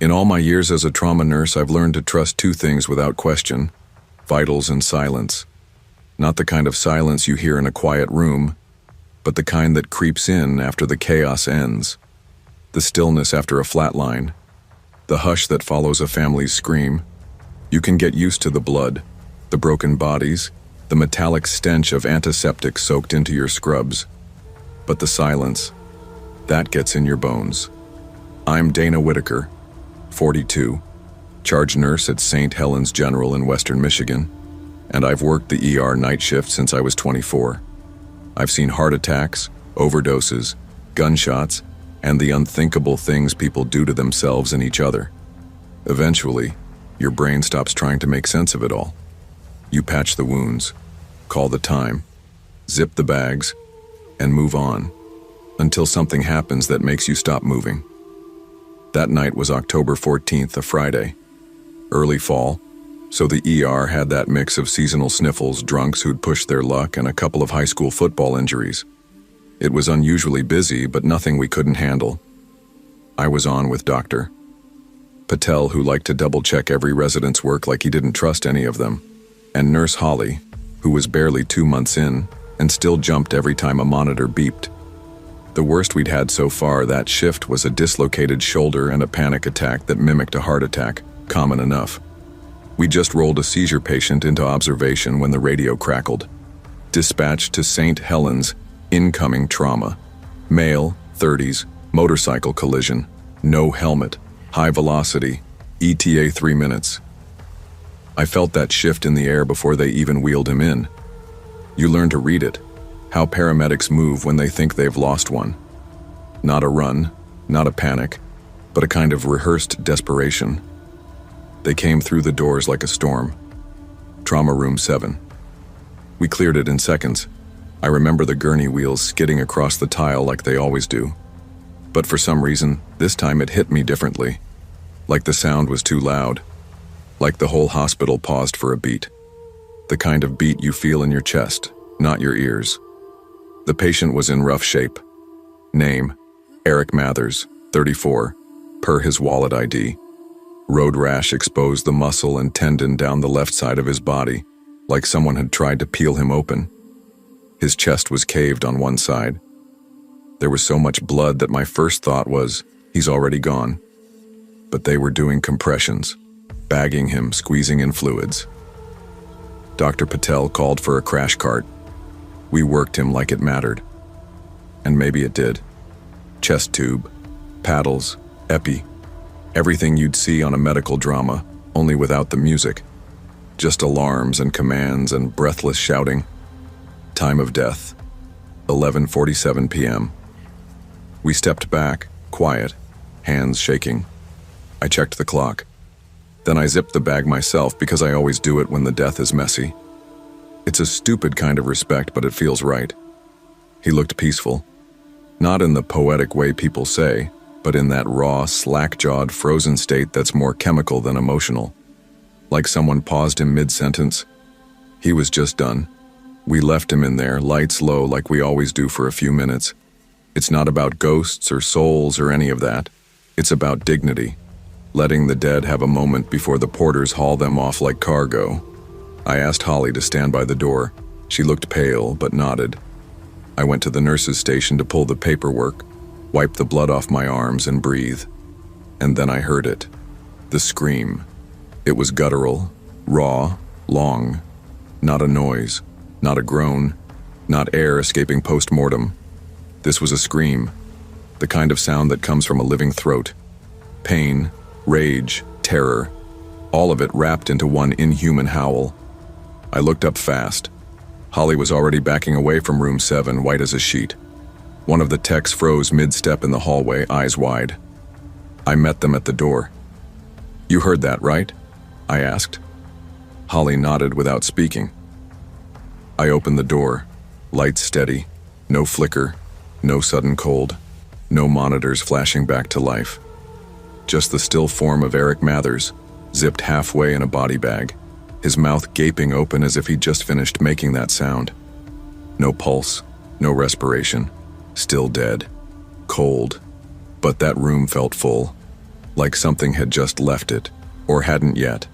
In all my years as a trauma nurse, I've learned to trust two things without question: vitals and silence. Not the kind of silence you hear in a quiet room, but the kind that creeps in after the chaos ends. The stillness after a flatline. The hush that follows a family's scream. You can get used to the blood, the broken bodies, the metallic stench of antiseptic soaked into your scrubs. But the silence, that gets in your bones. I'm Dana Whitaker, 42, charge nurse at St. Helens General in Western Michigan, and I've worked the ER night shift since I was 24. I've seen heart attacks, overdoses, gunshots, and the unthinkable things people do to themselves and each other. Eventually, your brain stops trying to make sense of it all. You patch the wounds, call the time, zip the bags, and move on, until something happens that makes you stop moving. That night was October 14th, a Friday. Early fall, so the ER had that mix of seasonal sniffles, drunks who'd pushed their luck, and a couple of high school football injuries. It was unusually busy, but nothing we couldn't handle. I was on with Dr. Patel, who liked to double-check every resident's work like he didn't trust any of them, and Nurse Holly, who was barely 2 months in and still jumped every time a monitor beeped. The worst we'd had so far that shift was a dislocated shoulder and a panic attack that mimicked a heart attack, common enough. We just rolled a seizure patient into observation when the radio crackled. Dispatched to St. Helens, incoming trauma. Male, 30s, motorcycle collision, no helmet, high velocity, ETA 3 minutes. I felt that shift in the air before they even wheeled him in. You learn to read it, how paramedics move when they think they've lost one. Not a run, not a panic, but a kind of rehearsed desperation. They came through the doors like a storm. Trauma room 7. We cleared it in seconds. I remember the gurney wheels skidding across the tile like they always do. But for some reason, this time it hit me differently. Like the sound was too loud. Like the whole hospital paused for a beat. The kind of beat you feel in your chest, not your ears. The patient was in rough shape. Name: Eric Mathers, 34, per his wallet ID. Road rash exposed the muscle and tendon down the left side of his body, like someone had tried to peel him open. His chest was caved on one side. There was so much blood that my first thought was, he's already gone. But they were doing compressions, bagging him, squeezing in fluids. Dr. Patel called for a crash cart. We worked him like it mattered. And maybe it did. Chest tube, paddles, epi, everything you'd see on a medical drama, only without the music. Just alarms and commands and breathless shouting. Time of death, 11:47 p.m. We stepped back, quiet, hands shaking. I checked the clock. Then I zipped the bag myself because I always do it when the death is messy. It's a stupid kind of respect, but it feels right. He looked peaceful. Not in the poetic way people say, but in that raw, slack-jawed, frozen state that's more chemical than emotional. Like someone paused him mid-sentence. He was just done. We left him in there, lights low like we always do for a few minutes. It's not about ghosts or souls or any of that. It's about dignity. Letting the dead have a moment before the porters haul them off like cargo. I asked Holly to stand by the door. She looked pale, but nodded. I went to the nurse's station to pull the paperwork, wipe the blood off my arms and breathe. And then I heard it. The scream. It was guttural, raw, long. Not a noise, not a groan, not air escaping post-mortem. This was a scream, the kind of sound that comes from a living throat. Pain, rage, terror, all of it wrapped into one inhuman howl. I looked up fast. Holly was already backing away from room 7, white as a sheet. One of the techs froze mid-step in the hallway, eyes wide. I met them at the door. "You heard that, right?" I asked. Holly nodded without speaking. I opened the door, lights steady, no flicker, no sudden cold, no monitors flashing back to life. Just the still form of Eric Mathers, zipped halfway in a body bag, his mouth gaping open as if he'd just finished making that sound. No pulse, no respiration, still dead, cold, but that room felt full, like something had just left it, or hadn't yet.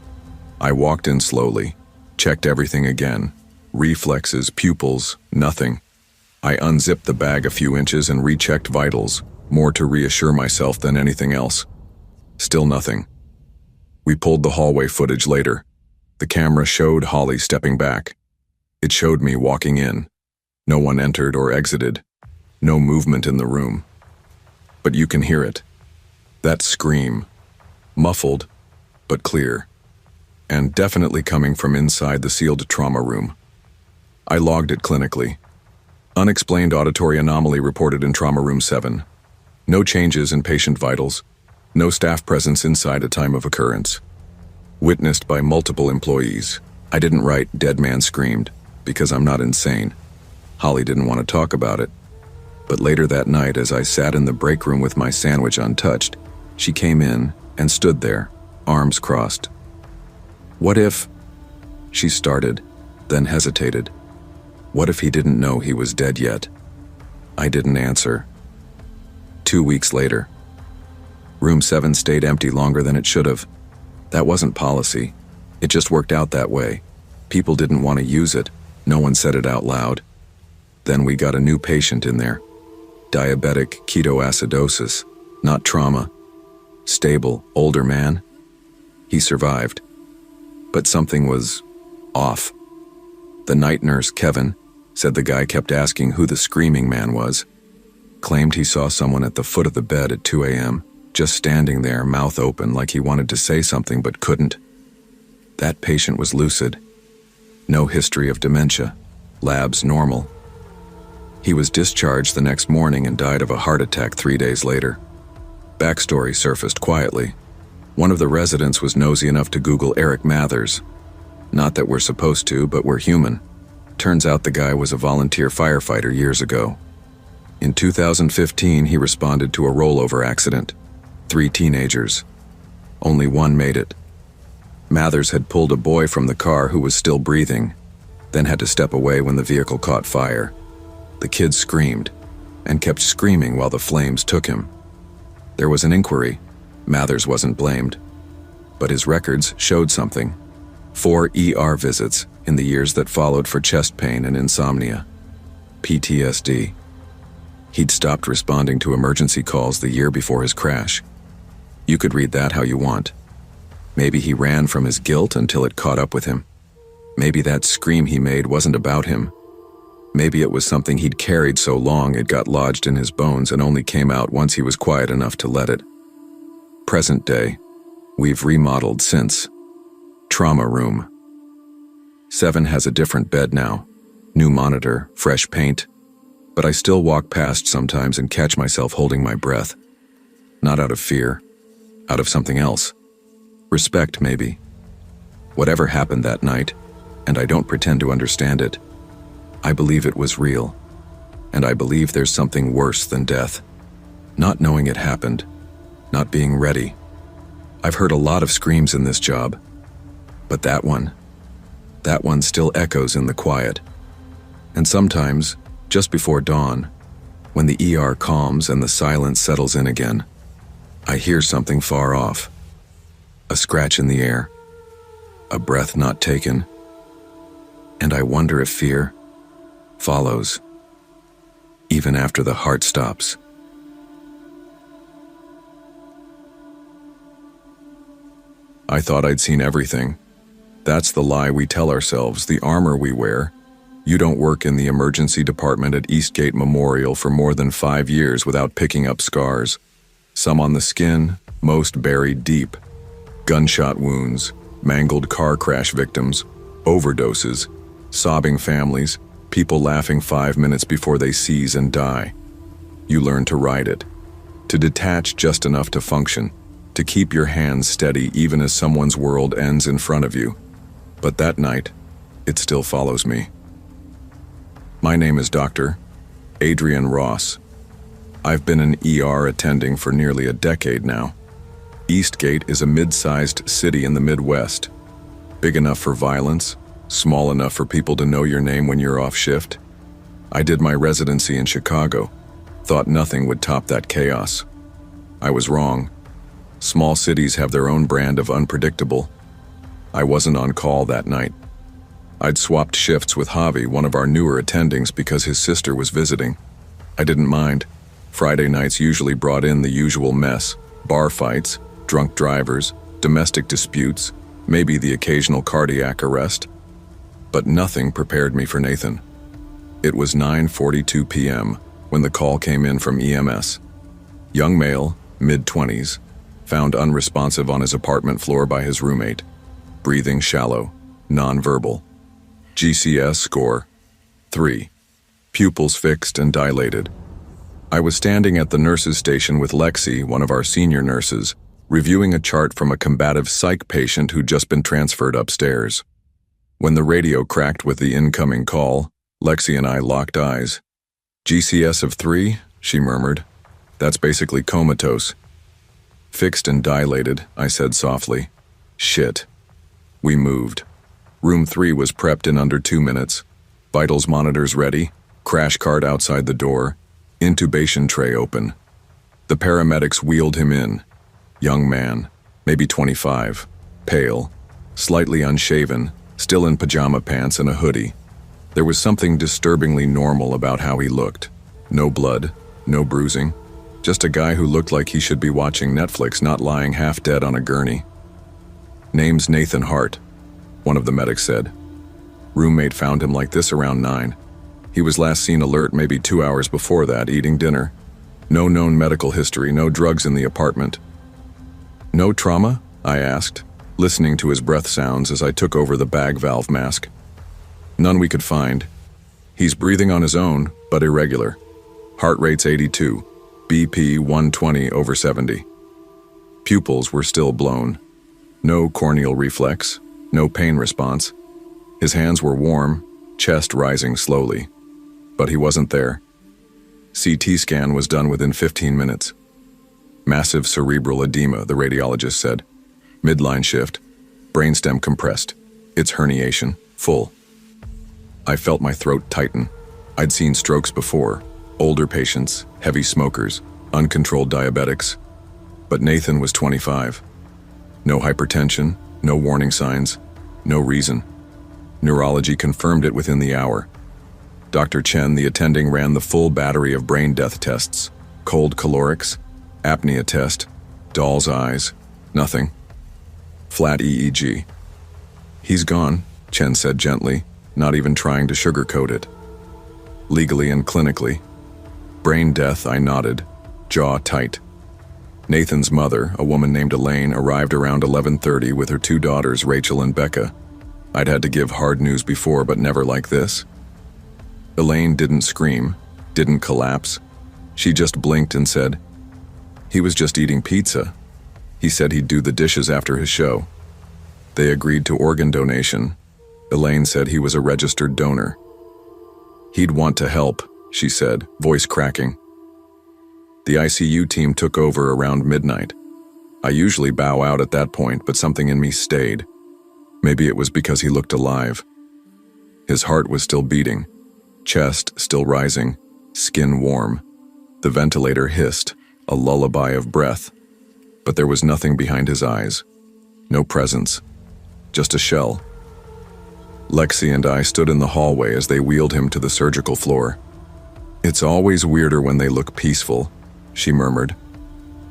I walked in slowly, checked everything again. Reflexes, pupils, nothing. I unzipped the bag a few inches and rechecked vitals, more to reassure myself than anything else. Still nothing. We pulled the hallway footage later. The camera showed Holly stepping back. It showed me walking in. No one entered or exited. No movement in the room. But you can hear it. That scream. Muffled, but clear. And definitely coming from inside the sealed trauma room. I logged it clinically. Unexplained auditory anomaly reported in Trauma Room 7. No changes in patient vitals. No staff presence inside at time of occurrence. Witnessed by multiple employees. I didn't write "dead man screamed" because I'm not insane. Holly didn't want to talk about it. But later that night, as I sat in the break room with my sandwich untouched, she came in and stood there, arms crossed. "What if?" she started, then hesitated. What if he didn't know he was dead yet? I didn't answer. 2 weeks later. Room 7 stayed empty longer than it should have. That wasn't policy. It just worked out that way. People didn't want to use it. No one said it out loud. Then we got a new patient in there. Diabetic ketoacidosis, not trauma. Stable, older man. He survived. But something was off. The night nurse, Kevin, said the guy kept asking who the screaming man was. Claimed he saw someone at the foot of the bed at 2 a.m., just standing there, mouth open, like he wanted to say something but couldn't. That patient was lucid. No history of dementia. Labs normal. He was discharged the next morning and died of a heart attack 3 days later. Backstory surfaced quietly. One of the residents was nosy enough to Google Eric Mathers. Not that we're supposed to, but we're human. Turns out the guy was a volunteer firefighter years ago. In 2015, he responded to a rollover accident. 3 teenagers. Only one made it. Mathers had pulled a boy from the car who was still breathing, then had to step away when the vehicle caught fire. The kid screamed, and kept screaming while the flames took him. There was an inquiry. Mathers wasn't blamed. But his records showed something. 4 ER visits in the years that followed for chest pain and insomnia. PTSD. He'd stopped responding to emergency calls the year before his crash. You could read that how you want. Maybe he ran from his guilt until it caught up with him. Maybe that scream he made wasn't about him. Maybe it was something he'd carried so long it got lodged in his bones and only came out once he was quiet enough to let it. Present day. We've remodeled since. Trauma room. 7 has a different bed now. New monitor, fresh paint. But I still walk past sometimes and catch myself holding my breath. Not out of fear. Out of something else. Respect, maybe. Whatever happened that night, and I don't pretend to understand it, I believe it was real. And I believe there's something worse than death. Not knowing it happened. Not being ready. I've heard a lot of screams in this job. But that one still echoes in the quiet. And sometimes, just before dawn, when the ER calms and the silence settles in again, I hear something far off. A scratch in the air. A breath not taken. And I wonder if fear follows, even after the heart stops. I thought I'd seen everything. That's the lie we tell ourselves, the armor we wear. You don't work in the emergency department at Eastgate Memorial for more than 5 years without picking up scars. Some on the skin, most buried deep. Gunshot wounds, mangled car crash victims, overdoses, sobbing families, people laughing 5 minutes before they seize and die. You learn to ride it, to detach just enough to function, to keep your hands steady even as someone's world ends in front of you. But that night, it still follows me. My name is Dr. Adrian Ross. I've been an ER attending for nearly a decade now. Eastgate is a mid-sized city in the Midwest. Big enough for violence, small enough for people to know your name when you're off shift. I did my residency in Chicago, thought nothing would top that chaos. I was wrong. Small cities have their own brand of unpredictable. I wasn't on call that night. I'd swapped shifts with Javi, one of our newer attendings, because his sister was visiting. I didn't mind. Friday nights usually brought in the usual mess: bar fights, drunk drivers, domestic disputes, maybe the occasional cardiac arrest. But nothing prepared me for Nathan. It was 9:42 p.m. when the call came in from EMS. Young male, mid-20s, found unresponsive on his apartment floor by his roommate. Breathing shallow, non-verbal. GCS score 3. Pupils fixed and dilated. I was standing at the nurse's station with Lexi, one of our senior nurses, reviewing a chart from a combative psych patient who'd just been transferred upstairs. When the radio cracked with the incoming call, Lexi and I locked eyes. GCS of 3, she murmured. That's basically comatose. Fixed and dilated, I said softly. Shit. We moved. Room 3 was prepped in under 2 minutes. Vitals monitors ready, crash cart outside the door, intubation tray open. The paramedics wheeled him in. Young man, maybe 25, pale, slightly unshaven, still in pajama pants and a hoodie. There was something disturbingly normal about how he looked. No blood, no bruising. Just a guy who looked like he should be watching Netflix, not lying half dead on a gurney. Name's Nathan Hart, one of the medics said. Roommate found him like this around 9. He was last seen alert maybe 2 hours before that, eating dinner. No known medical history, no drugs in the apartment. No trauma? I asked, listening to his breath sounds as I took over the bag valve mask. None we could find. He's breathing on his own, but irregular. Heart rate's 82, BP 120/70. Pupils were still blown. No corneal reflex, no pain response. His hands were warm, chest rising slowly. But he wasn't there. CT scan was done within 15 minutes. Massive cerebral edema, the radiologist said. Midline shift, brainstem compressed. It's herniation, full. I felt my throat tighten. I'd seen strokes before. Older patients, heavy smokers, uncontrolled diabetics. But Nathan was 25. No hypertension, no warning signs, no reason. Neurology confirmed it within the hour. Dr. Chen, the attending, ran the full battery of brain death tests. Cold calorics, apnea test, doll's eyes, nothing. Flat EEG. He's gone, Chen said gently, not even trying to sugarcoat it. Legally and clinically. Brain death, I nodded, jaw tight. Nathan's mother, a woman named Elaine, arrived around 11:30 with her 2 daughters, Rachel and Becca. I'd had to give hard news before, but never like this. Elaine didn't scream, didn't collapse. She just blinked and said, "He was just eating pizza. He said he'd do the dishes after his show." They agreed to organ donation. Elaine said he was a registered donor. He'd want to help, she said, voice cracking. The ICU team took over around midnight. I usually bow out at that point, but something in me stayed. Maybe it was because he looked alive. His heart was still beating, chest still rising, skin warm. The ventilator hissed, a lullaby of breath. But there was nothing behind his eyes. No presence. Just a shell. Lexi and I stood in the hallway as they wheeled him to the surgical floor. It's always weirder when they look peaceful, she murmured.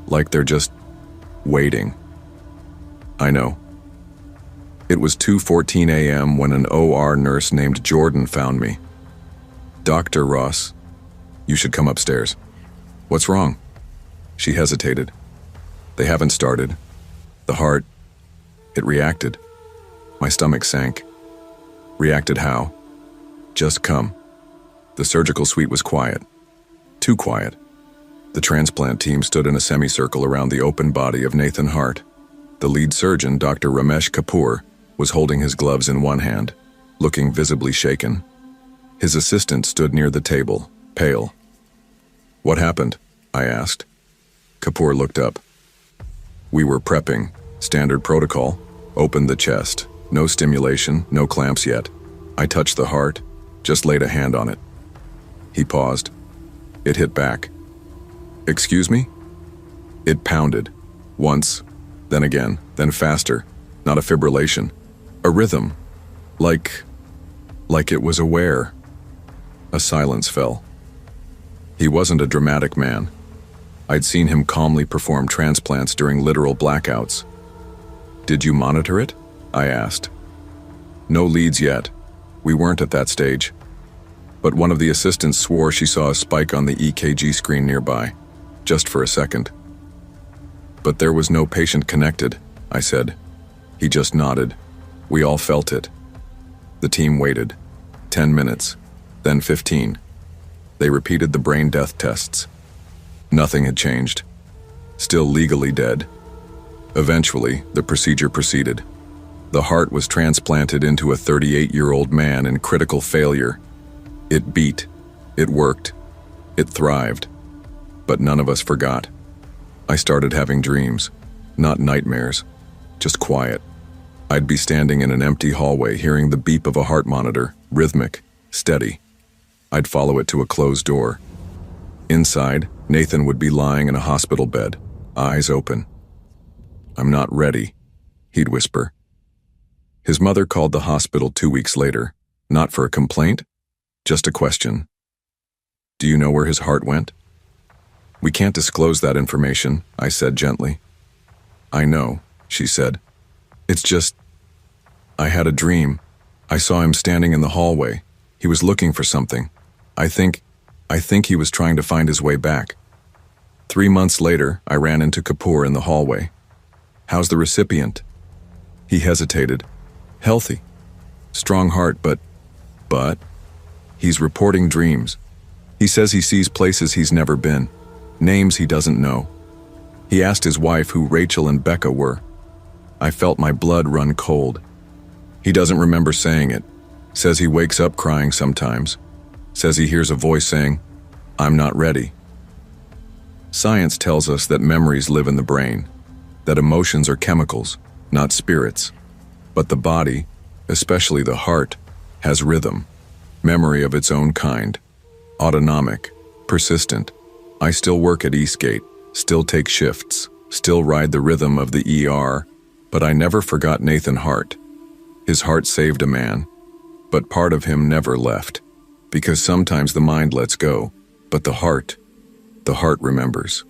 Like they're just waiting. I know. It was 2:14 a.m. when an OR nurse named Jordan found me. "Dr. Ross, you should come upstairs." "What's wrong?" She hesitated. "They haven't started. The heart, it reacted." My stomach sank. Reacted how? "Just come." The surgical suite was quiet. Too quiet. The transplant team stood in a semicircle around the open body of Nathan Hart. The lead surgeon, Dr. Ramesh Kapoor, was holding his gloves in one hand, looking visibly shaken. His assistant stood near the table, pale. "What happened?" I asked. Kapoor looked up. "We were prepping. Standard protocol. Opened the chest. No stimulation, no clamps yet. I touched the heart, just laid a hand on it." He paused. It hit back. "Excuse me?" It pounded. Once, then again, then faster. Not a fibrillation. A rhythm. Like it was aware. A silence fell. He wasn't a dramatic man. I'd seen him calmly perform transplants during literal blackouts. "Did you monitor it?" I asked. "No leads yet. We weren't at that stage." But one of the assistants swore she saw a spike on the EKG screen nearby, just for a second. "But there was no patient connected," I said. He just nodded. We all felt it. The team waited. 10 minutes, then 15. They repeated the brain death tests. Nothing had changed. Still legally dead. Eventually, the procedure proceeded. The heart was transplanted into a 38-year-old man in critical failure. It beat. It worked. It thrived. But none of us forgot. I started having dreams. Not nightmares. Just quiet. I'd be standing in an empty hallway hearing the beep of a heart monitor, rhythmic, steady. I'd follow it to a closed door. Inside, Nathan would be lying in a hospital bed, eyes open. "I'm not ready," he'd whisper. His mother called the hospital 2 weeks later, not for a complaint, just a question. "Do you know where his heart went?" "We can't disclose that information," I said gently. "I know," she said. "It's just, I had a dream. I saw him standing in the hallway. He was looking for something. I think he was trying to find his way back." 3 months later, I ran into Kapoor in the hallway. "How's the recipient?" He hesitated. "Healthy. Strong heart, but he's reporting dreams. He says he sees places he's never been, names he doesn't know. He asked his wife who Rachel and Becca were. I felt my blood run cold. He doesn't remember saying it. Says he wakes up crying sometimes. Says he hears a voice saying, 'I'm not ready.'" Science tells us that memories live in the brain, that emotions are chemicals, not spirits. But the body, especially the heart, has rhythm, memory of its own kind, autonomic, persistent. I still work at Eastgate, still take shifts, still ride the rhythm of the ER, but I never forgot Nathan Hart. His heart saved a man, but part of him never left, because sometimes the mind lets go, but the heart remembers.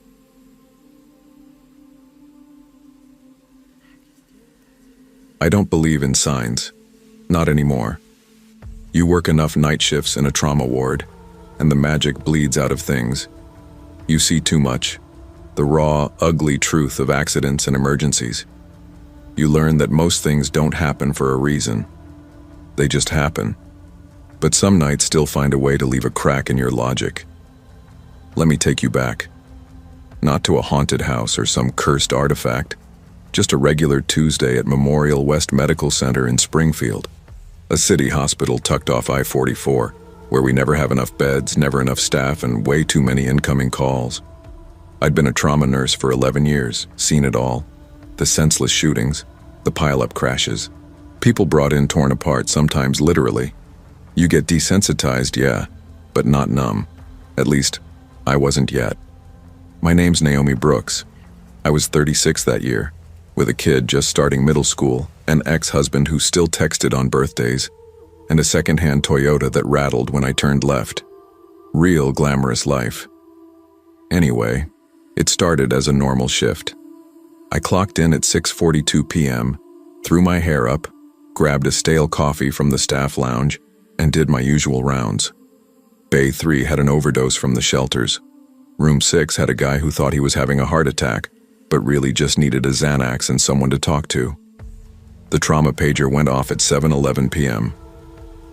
I don't believe in signs. Not anymore. You work enough night shifts in a trauma ward, and the magic bleeds out of things. You see too much. The raw, ugly truth of accidents and emergencies. You learn that most things don't happen for a reason. They just happen. But some nights still find a way to leave a crack in your logic. Let me take you back. Not to a haunted house or some cursed artifact. Just a regular Tuesday at Memorial West Medical Center in Springfield, a city hospital tucked off I-44, where we never have enough beds, never enough staff, and way too many incoming calls. I'd been a trauma nurse for 11 years, seen it all. The senseless shootings, the pile-up crashes, people brought in torn apart, sometimes literally. You get desensitized, yeah, but not numb. At least, I wasn't yet. My name's Naomi Brooks. I was 36 that year, with a kid just starting middle school, an ex-husband who still texted on birthdays, and a second-hand Toyota that rattled when I turned left. Real glamorous life. Anyway, it started as a normal shift. I clocked in at 6:42 p.m., threw my hair up, grabbed a stale coffee from the staff lounge, and did my usual rounds. Bay 3 had an overdose from the shelters. Room 6 had a guy who thought he was having a heart attack, but really just needed a Xanax and someone to talk to. The trauma pager went off at 7:11 p.m.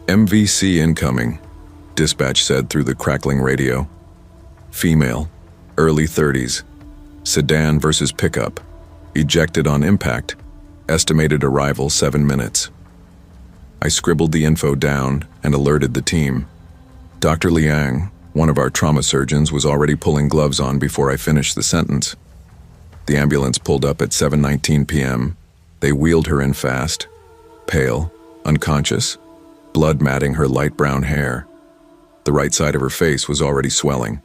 "MVC incoming," dispatch said through the crackling radio. "Female, early 30s, sedan versus pickup, ejected on impact, estimated arrival 7 minutes." I scribbled the info down and alerted the team. Dr. Liang, one of our trauma surgeons, was already pulling gloves on before I finished the sentence. The ambulance pulled up at 7:19 p.m. They wheeled her in fast, pale, unconscious, blood matting her light brown hair. The right side of her face was already swelling.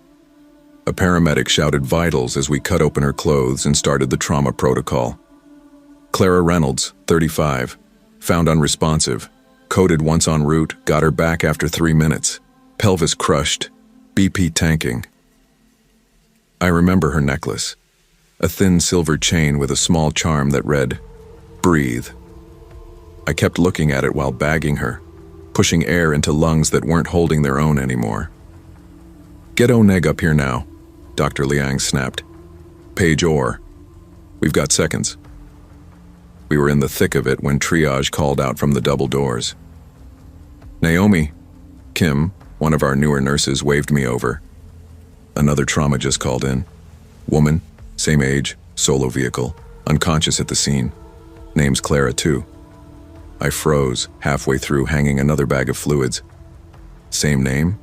A paramedic shouted vitals as we cut open her clothes and started the trauma protocol. Clara Reynolds, 35, found unresponsive, coded once en route, got her back after 3 minutes, pelvis crushed, BP tanking. I remember her necklace, a thin silver chain with a small charm that read, "Breathe." I kept looking at it while bagging her, pushing air into lungs that weren't holding their own anymore. "Get Oneg up here now," Dr. Liang snapped. "Page Orr. We've got seconds." We were in the thick of it when triage called out from the double doors. "Naomi." Kim, one of our newer nurses, waved me over. Another trauma just called in. Woman, same age, solo vehicle, unconscious at the scene. Name's Clara too. I froze, halfway through hanging another bag of fluids. "Same name?"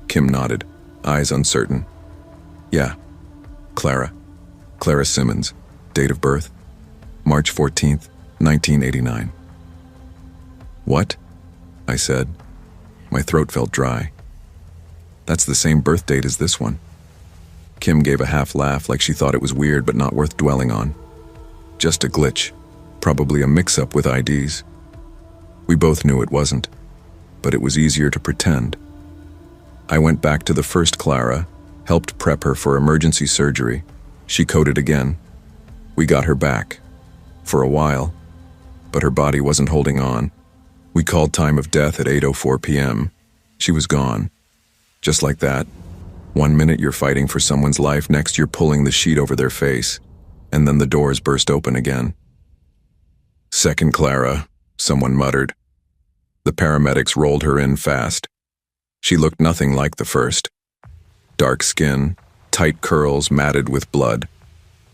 Kim nodded, eyes uncertain. "Yeah, Clara. Clara Simmons. Date of birth? March 14th, 1989. "What?" I said. My throat felt dry. "That's the same birth date as this one." Kim gave a half laugh like she thought it was weird but not worth dwelling on. Just a glitch, probably a mix-up with IDs. We both knew it wasn't, but it was easier to pretend. I went back to the first Clara, helped prep her for emergency surgery. She coded again. We got her back. For a while, but her body wasn't holding on. We called time of death at 8:04 p.m. She was gone. Just like that. 1 minute you're fighting for someone's life, next you're pulling the sheet over their face, and then the doors burst open again. "Second Clara," someone muttered. The paramedics rolled her in fast. She looked nothing like the first. Dark skin, tight curls matted with blood,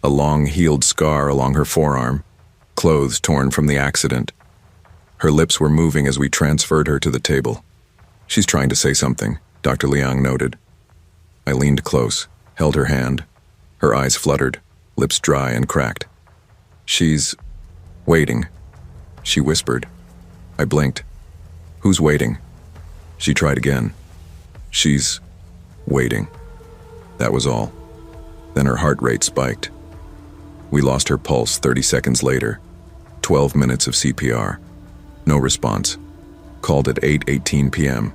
a long healed scar along her forearm, clothes torn from the accident. Her lips were moving as we transferred her to the table. "She's trying to say something," Dr. Liang noted. I leaned close, held her hand. Her eyes fluttered, lips dry and cracked. "She's waiting," she whispered. I blinked. "Who's waiting?" She tried again. "She's waiting." That was all. Then her heart rate spiked. We lost her pulse 30 seconds later. 12 minutes of CPR. No response. Called at 8:18 p.m.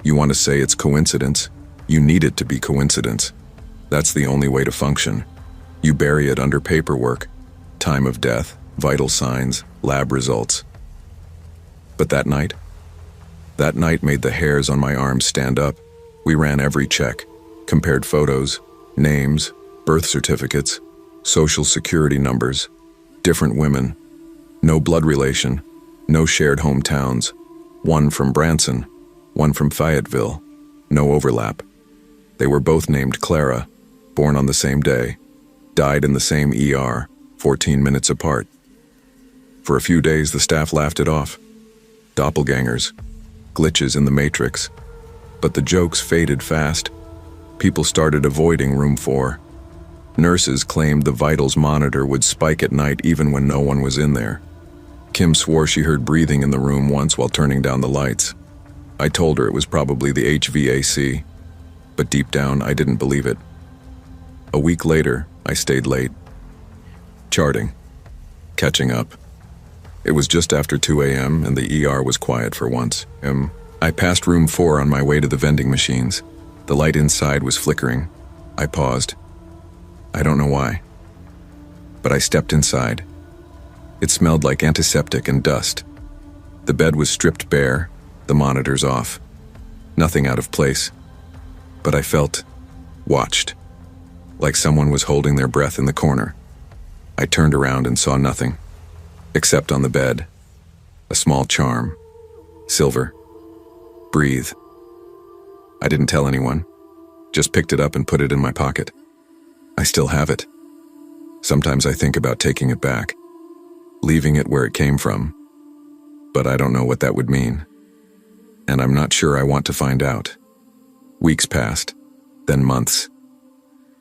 You want to say it's coincidence? You need it to be coincidence. That's the only way to function. You bury it under paperwork, time of death, vital signs, lab results. But that night made the hairs on my arms stand up. We ran every check, compared photos, names, birth certificates, social security numbers, different women, no blood relation, no shared hometowns, one from Branson, one from Fayetteville, no overlap. They were both named Clara, born on the same day, died in the same ER, 14 minutes apart. For a few days the staff laughed it off. Doppelgangers, glitches in the matrix. But the jokes faded fast. People started avoiding room 4. Nurses claimed the vitals monitor would spike at night even when no one was in there. Kim swore she heard breathing in the room once while turning down the lights. I told her it was probably the HVAC, but deep down I didn't believe it. A week later, I stayed late. Charting. Catching up. It was just after 2 a.m. and the ER was quiet for once. I passed room 4 on my way to the vending machines. The light inside was flickering. I paused. I don't know why. But I stepped inside. It smelled like antiseptic and dust. The bed was stripped bare, the monitors off. Nothing out of place. But I felt watched, like someone was holding their breath in the corner. I turned around and saw nothing, except on the bed, a small charm, silver. Breathe. I didn't tell anyone, just picked it up and put it in my pocket. I still have it. Sometimes I think about taking it back, leaving it where it came from, but I don't know what that would mean. And I'm not sure I want to find out. Weeks passed, then months.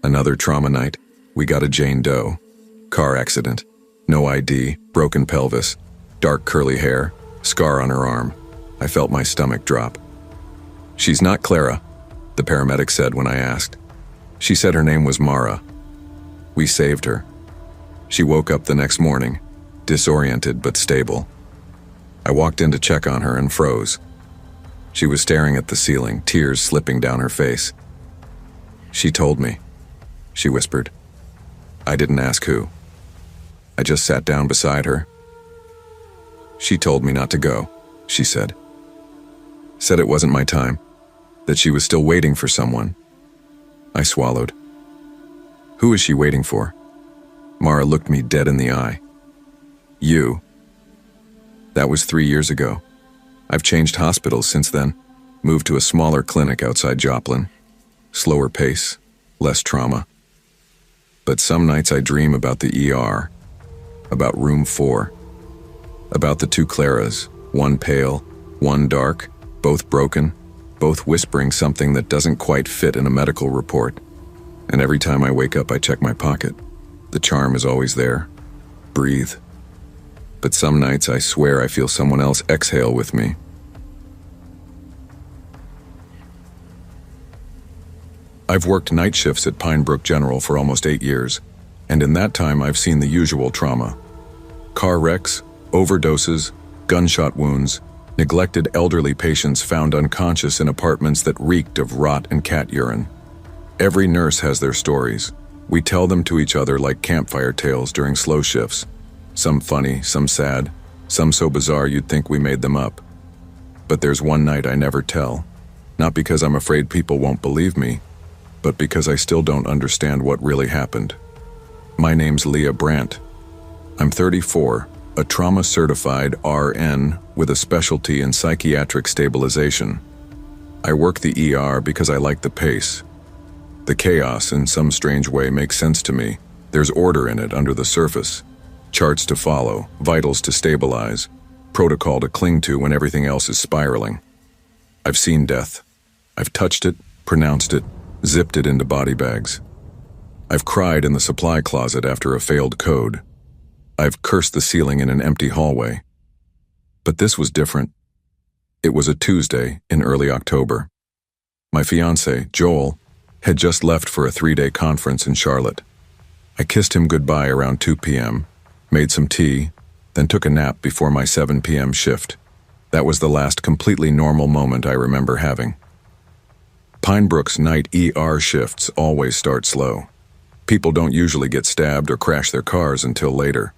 Another trauma night, we got a Jane Doe. Car accident, no ID, broken pelvis, dark curly hair, scar on her arm. I felt my stomach drop. "She's not Clara," the paramedic said when I asked. She said her name was Mara. We saved her. She woke up the next morning, disoriented but stable. I walked in to check on her and froze. She was staring at the ceiling, tears slipping down her face. She told me, she whispered. I didn't ask who. I just sat down beside her. She told me not to go, she said. Said it wasn't my time, that she was still waiting for someone. I swallowed. Who is she waiting for? Mara looked me dead in the eye. You. That was 3 years ago. I've changed hospitals since then, moved to a smaller clinic outside Joplin. Slower pace, less trauma. But some nights I dream about the ER, about room 4, about the 2 Claras, one pale, one dark, both broken, both whispering something that doesn't quite fit in a medical report. And every time I wake up, I check my pocket. The charm is always there. Breathe. But some nights I swear I feel someone else exhale with me. I've worked night shifts at Pine Brook General for almost 8 years, and in that time I've seen the usual trauma. Car wrecks, overdoses, gunshot wounds, neglected elderly patients found unconscious in apartments that reeked of rot and cat urine. Every nurse has their stories. We tell them to each other like campfire tales during slow shifts. Some funny, some sad, some so bizarre you'd think we made them up. But there's one night I never tell, not because I'm afraid people won't believe me, but because I still don't understand what really happened. My name's Leah Brandt. I'm 34, a trauma-certified RN with a specialty in psychiatric stabilization. I work the ER because I like the pace. The chaos, in some strange way, makes sense to me. There's order in it under the surface. Charts to follow, vitals to stabilize, protocol to cling to when everything else is spiraling. I've seen death. I've touched it, pronounced it, zipped it into body bags. I've cried in the supply closet after a failed code. I've cursed the ceiling in an empty hallway. But this was different. It was a Tuesday in early October. My fiancé, Joel, had just left for a 3-day conference in Charlotte. I kissed him goodbye around 2 p.m., made some tea, then took a nap before my 7 p.m. shift. That was the last completely normal moment I remember having. Pine Brook's night ER shifts always start slow. People don't usually get stabbed or crash their cars until later.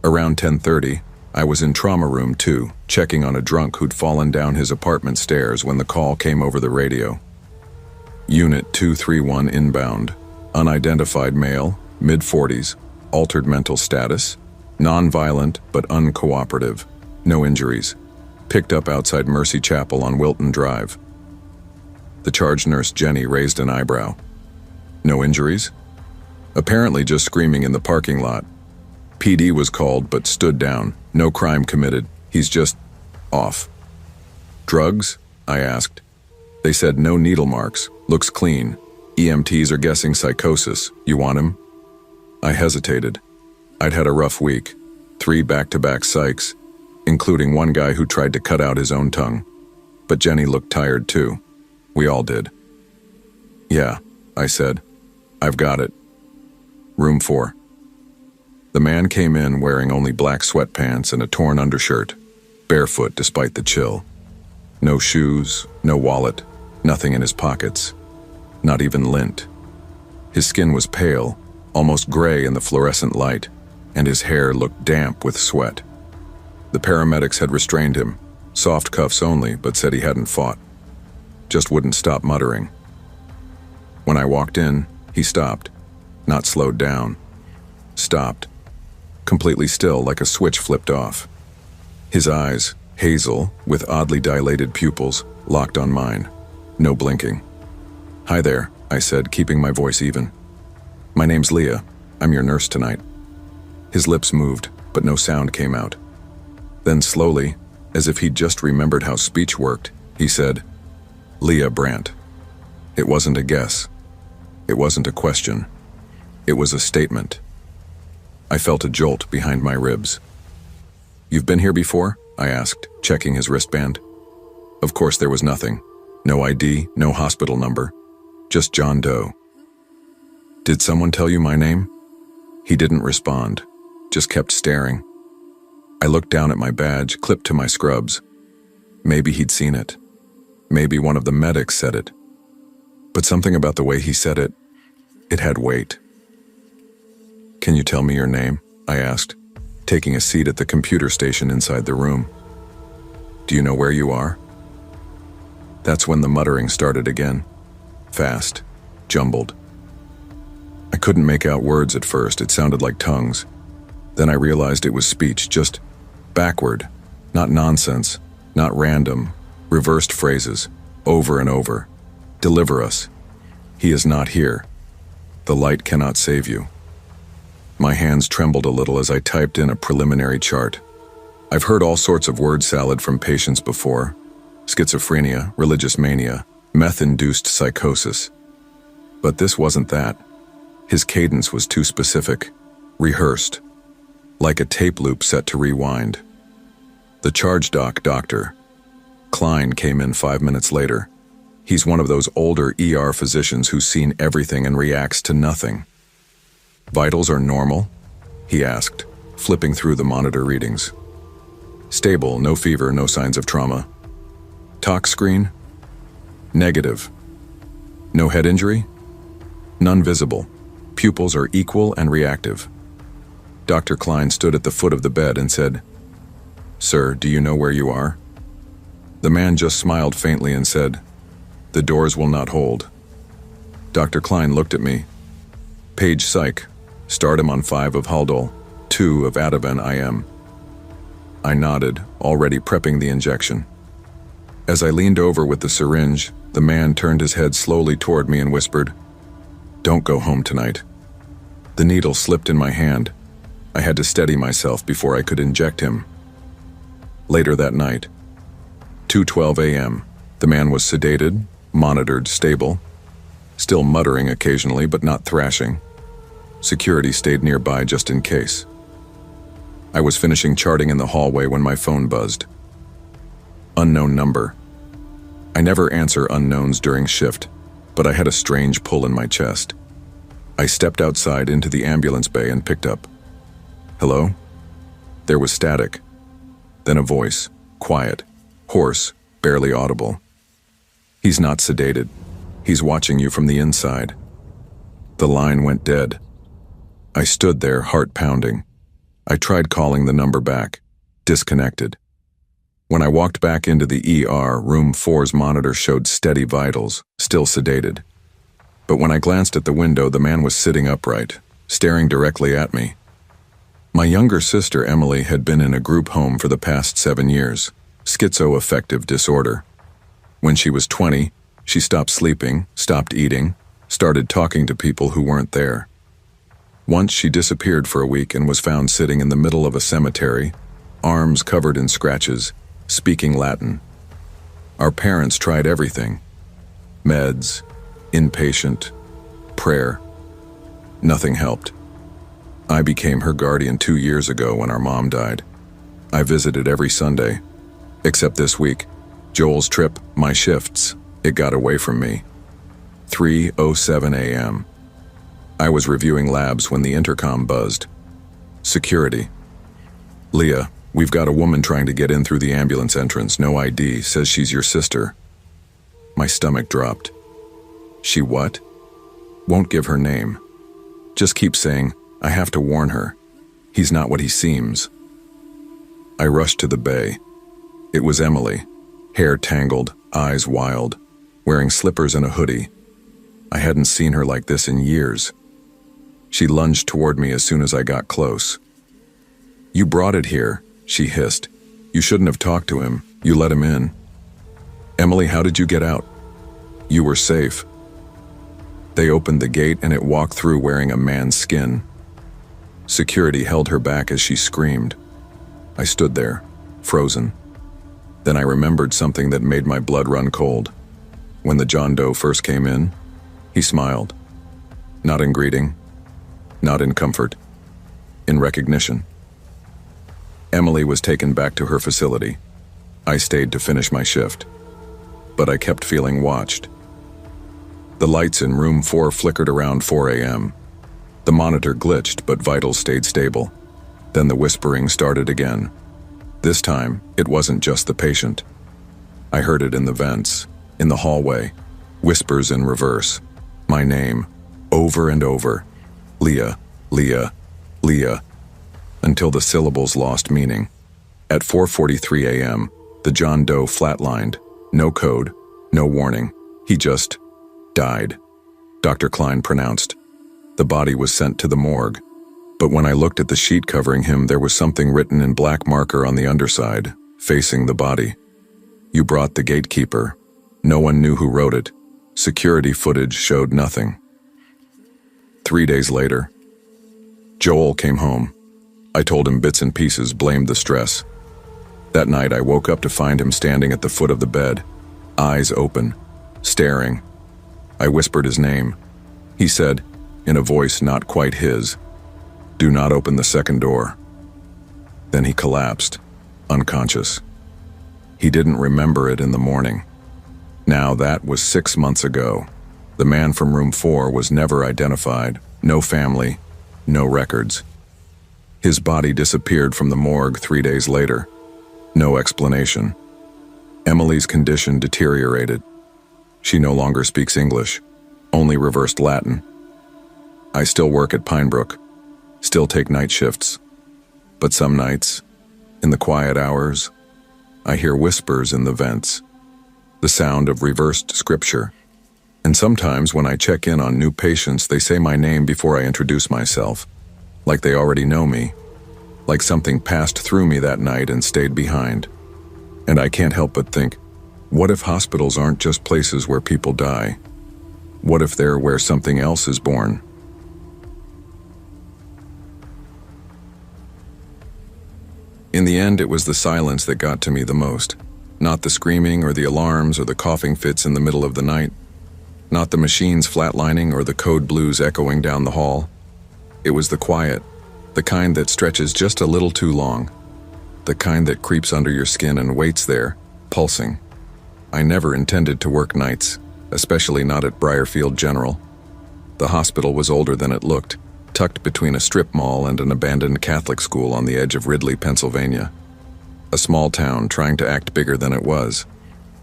Around 10:30, I was in trauma room 2, checking on a drunk who'd fallen down his apartment stairs when the call came over the radio. Unit 231 inbound. Unidentified male, mid-40s, altered mental status, non-violent but uncooperative, no injuries. Picked up outside Mercy Chapel on Wilton Drive. The charge nurse Jenny raised an eyebrow. No injuries? Apparently just screaming in the parking lot. PD was called but stood down. No crime committed. He's just off. Drugs? I asked. They said no needle marks. Looks clean. EMTs are guessing psychosis. You want him? I hesitated. I'd had a rough week. 3 back-to-back psychs, including one guy who tried to cut out his own tongue. But Jenny looked tired too. We all did. Yeah, I said. I've got it. Room 4. The man came in wearing only black sweatpants and a torn undershirt, barefoot despite the chill. No shoes, no wallet, nothing in his pockets. Not even lint. His skin was pale, almost gray in the fluorescent light, and his hair looked damp with sweat. The paramedics had restrained him, soft cuffs only, but said he hadn't fought. Just wouldn't stop muttering. When I walked in, he stopped, not slowed down. Stopped. Completely still, like a switch flipped off. His eyes, hazel, with oddly dilated pupils, locked on mine. No blinking. Hi there, I said, keeping my voice even. My name's Leah. I'm your nurse tonight. His lips moved, but no sound came out. Then slowly, as if he'd just remembered how speech worked, he said, Leah Brandt. It wasn't a guess. It wasn't a question. It was a statement. I felt a jolt behind my ribs. You've been here before? I asked, checking his wristband. Of course there was nothing. No ID, no hospital number. Just John Doe. Did someone tell you my name? He didn't respond, just kept staring. I looked down at my badge, clipped to my scrubs. Maybe he'd seen it. Maybe one of the medics said it. But something about the way he said it, it had weight. Can you tell me your name? I asked, taking a seat at the computer station inside the room. Do you know where you are? That's when the muttering started again. Fast, jumbled. I couldn't make out words at first, it sounded like tongues. Then I realized it was speech, just backward, not nonsense, not random, reversed phrases, over and over. Deliver us. He is not here. The light cannot save you. My hands trembled a little as I typed in a preliminary chart. I've heard all sorts of word salad from patients before. Schizophrenia, religious mania, meth-induced psychosis. But this wasn't that. His cadence was too specific, rehearsed, like a tape loop set to rewind. The charge doctor. Klein came in 5 minutes later. He's one of those older ER physicians who's seen everything and reacts to nothing. Vitals are normal? He asked, flipping through the monitor readings. Stable, no fever, no signs of trauma. Tox screen? Negative. No head injury? None visible. Pupils are equal and reactive. Dr. Klein stood at the foot of the bed and said, "Sir, do you know where you are?" The man just smiled faintly and said, "The doors will not hold." Dr. Klein looked at me. Page Psych. Start him on 5 of Haldol, 2 of Ativan IM. I nodded, already prepping the injection. As I leaned over with the syringe, the man turned his head slowly toward me and whispered, "Don't go home tonight." The needle slipped in my hand. I had to steady myself before I could inject him. Later that night, 2:12 a.m., the man was sedated, monitored, stable, still muttering occasionally but not thrashing. Security stayed nearby just in case. I was finishing charting in the hallway when my phone buzzed. Unknown number. I never answer unknowns during shift, but I had a strange pull in my chest. I stepped outside into the ambulance bay and picked up. Hello? There was static. Then a voice, quiet, hoarse, barely audible. He's not sedated. He's watching you from the inside. The line went dead. I stood there, heart pounding. I tried calling the number back. Disconnected. When I walked back into the ER, room 4's monitor showed steady vitals, still sedated. But when I glanced at the window, the man was sitting upright, staring directly at me. My younger sister, Emily, had been in a group home for the past 7 years, schizoaffective disorder. When she was 20, she stopped sleeping, stopped eating, started talking to people who weren't there. Once she disappeared for a week and was found sitting in the middle of a cemetery, arms covered in scratches, speaking Latin. Our parents tried everything. Meds, inpatient, prayer. Nothing helped. I became her guardian 2 years ago when our mom died. I visited every Sunday, except this week. Joel's trip, my shifts, it got away from me. 3:07 a.m. I was reviewing labs when the intercom buzzed. Security. "Leah, we've got a woman trying to get in through the ambulance entrance, no ID, says she's your sister." My stomach dropped. She what? Won't give her name. Just keep saying, "I have to warn her. He's not what he seems." I rushed to the bay. It was Emily, hair tangled, eyes wild, wearing slippers and a hoodie. I hadn't seen her like this in years. She lunged toward me as soon as I got close. "You brought it here," she hissed. "You shouldn't have talked to him. You let him in." "Emily, how did you get out?" "You were safe." They opened the gate and it walked through wearing a man's skin. Security held her back as she screamed. I stood there, frozen. Then I remembered something that made my blood run cold. When the John Doe first came in, he smiled. Not in greeting, not in comfort, in recognition. Emily was taken back to her facility. I stayed to finish my shift, but I kept feeling watched. The lights in room 4 flickered around 4 a.m. The monitor glitched, but vitals stayed stable. Then the whispering started again. This time, it wasn't just the patient. I heard it in the vents, in the hallway, whispers in reverse. My name, over and over. Leah, Leah, Leah, until the syllables lost meaning. At 4:43 a.m., the John Doe flatlined. No code, no warning. He just died, Dr. Klein pronounced. The body was sent to the morgue. But when I looked at the sheet covering him, there was something written in black marker on the underside, facing the body. You brought the gatekeeper. No one knew who wrote it. Security footage showed nothing. 3 days later, Joel came home. I told him bits and pieces, blamed the stress. That night I woke up to find him standing at the foot of the bed, eyes open, staring. I whispered his name. He said, in a voice not quite his, "Do not open the second door." Then he collapsed, unconscious. He didn't remember it in the morning. Now that was 6 months ago. The man from room 4 was never identified, no family, no records. His body disappeared from the morgue 3 days later. No explanation. Emily's condition deteriorated. She no longer speaks English, only reversed Latin. I still work at Pinebrook, still take night shifts. But some nights, in the quiet hours, I hear whispers in the vents, the sound of reversed scripture. And sometimes when I check in on new patients, they say my name before I introduce myself, like they already know me, like something passed through me that night and stayed behind. And I can't help but think, what if hospitals aren't just places where people die? What if they're where something else is born? In the end, it was the silence that got to me the most. Not the screaming or the alarms or the coughing fits in the middle of the night. Not the machines flatlining or the code blues echoing down the hall. It was the quiet, the kind that stretches just a little too long. The kind that creeps under your skin and waits there, pulsing. I never intended to work nights, especially not at Briarfield General. The hospital was older than it looked, tucked between a strip mall and an abandoned Catholic school on the edge of Ridley, Pennsylvania. A small town trying to act bigger than it was.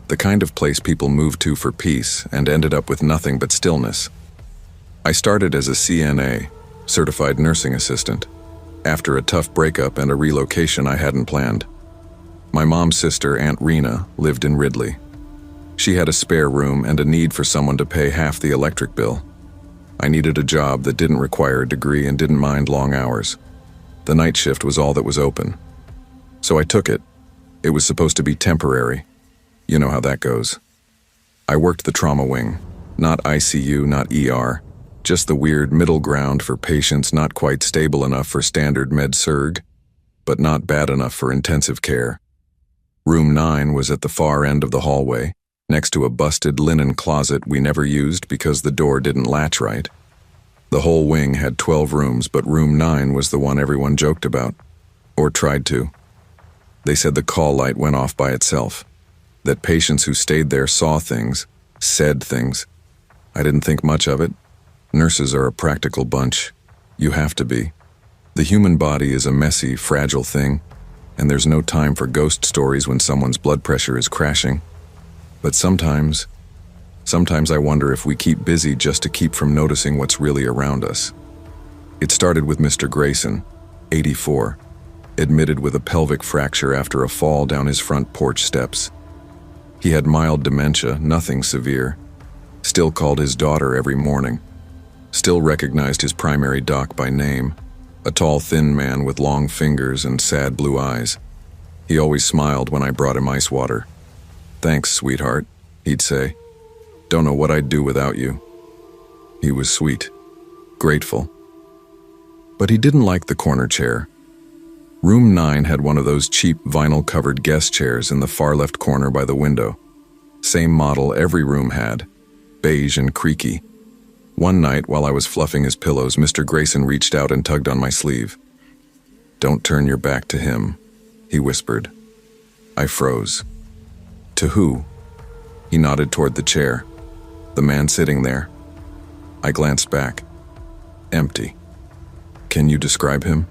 The kind of place people moved to for peace and ended up with nothing but stillness. I started as a CNA, certified nursing assistant, after a tough breakup and a relocation I hadn't planned. My mom's sister, Aunt Rena, lived in Ridley. She had a spare room and a need for someone to pay half the electric bill. I needed a job that didn't require a degree and didn't mind long hours. The night shift was all that was open. So I took it. It was supposed to be temporary. You know how that goes. I worked the trauma wing. Not ICU, not ER. Just the weird middle ground for patients not quite stable enough for standard med-surg, but not bad enough for intensive care. Room 9 was at the far end of the hallway, next to a busted linen closet we never used because the door didn't latch right. The whole wing had 12 rooms, but room 9 was the one everyone joked about, or tried to. They said the call light went off by itself, that patients who stayed there saw things, said things. I didn't think much of it. Nurses are a practical bunch. You have to be. The human body is a messy, fragile thing, and there's no time for ghost stories when someone's blood pressure is crashing. But sometimes I wonder if we keep busy just to keep from noticing what's really around us. It started with Mr. Grayson, 84, admitted with a pelvic fracture after a fall down his front porch steps. He had mild dementia, nothing severe, still called his daughter every morning, still recognized his primary doc by name, a tall, thin man with long fingers and sad blue eyes. He always smiled when I brought him ice water. "Thanks, sweetheart," he'd say. "Don't know what I'd do without you." He was sweet, grateful. But he didn't like the corner chair. Room 9 had one of those cheap vinyl-covered guest chairs in the far left corner by the window. Same model every room had, beige and creaky. One night, while I was fluffing his pillows, Mr. Grayson reached out and tugged on my sleeve. "Don't turn your back to him," he whispered. I froze. "To who?" He nodded toward the chair. The man sitting there. I glanced back. Empty. Can you describe him?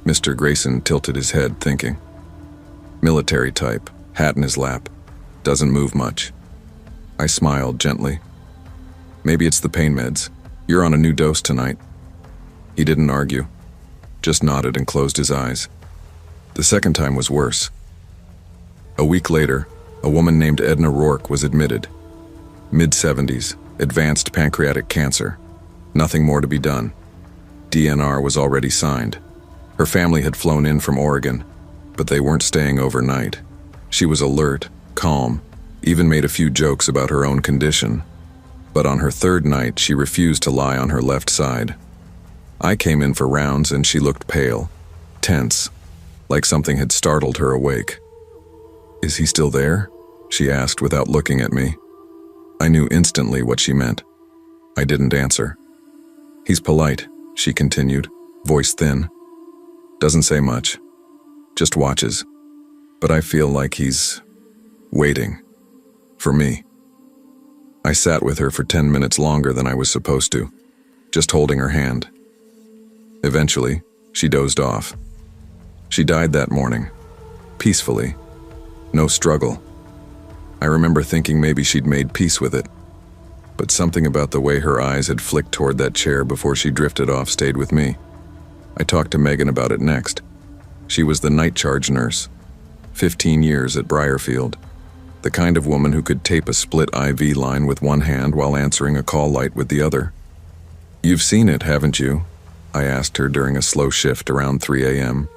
Mr. Grayson tilted his head, thinking. Military type, hat in his lap. Doesn't move much. I smiled gently. Maybe it's the pain meds. You're on a new dose tonight. He didn't argue, just nodded and closed his eyes. The second time was worse. A week later, a woman named Edna Rourke was admitted. Mid-70s, advanced pancreatic cancer. Nothing more to be done. DNR was already signed. Her family had flown in from Oregon, but they weren't staying overnight. She was alert, calm, even made a few jokes about her own condition. But on her third night, she refused to lie on her left side. I came in for rounds and she looked pale, tense, like something had startled her awake. Is he still there? She asked without looking at me. I knew instantly what she meant. I didn't answer. He's polite, she continued, voice thin. Doesn't say much, just watches. But I feel like he's waiting for me. I sat with her for 10 minutes longer than I was supposed to, just holding her hand. Eventually, she dozed off. She died that morning, peacefully, no struggle. I remember thinking maybe she'd made peace with it, but something about the way her eyes had flicked toward that chair before she drifted off stayed with me. I talked to Megan about it next. She was the night charge nurse, 15 years at Briarfield, the kind of woman who could tape a split IV line with one hand while answering a call light with the other. You've seen it, haven't you? I asked her during a slow shift around 3 a.m.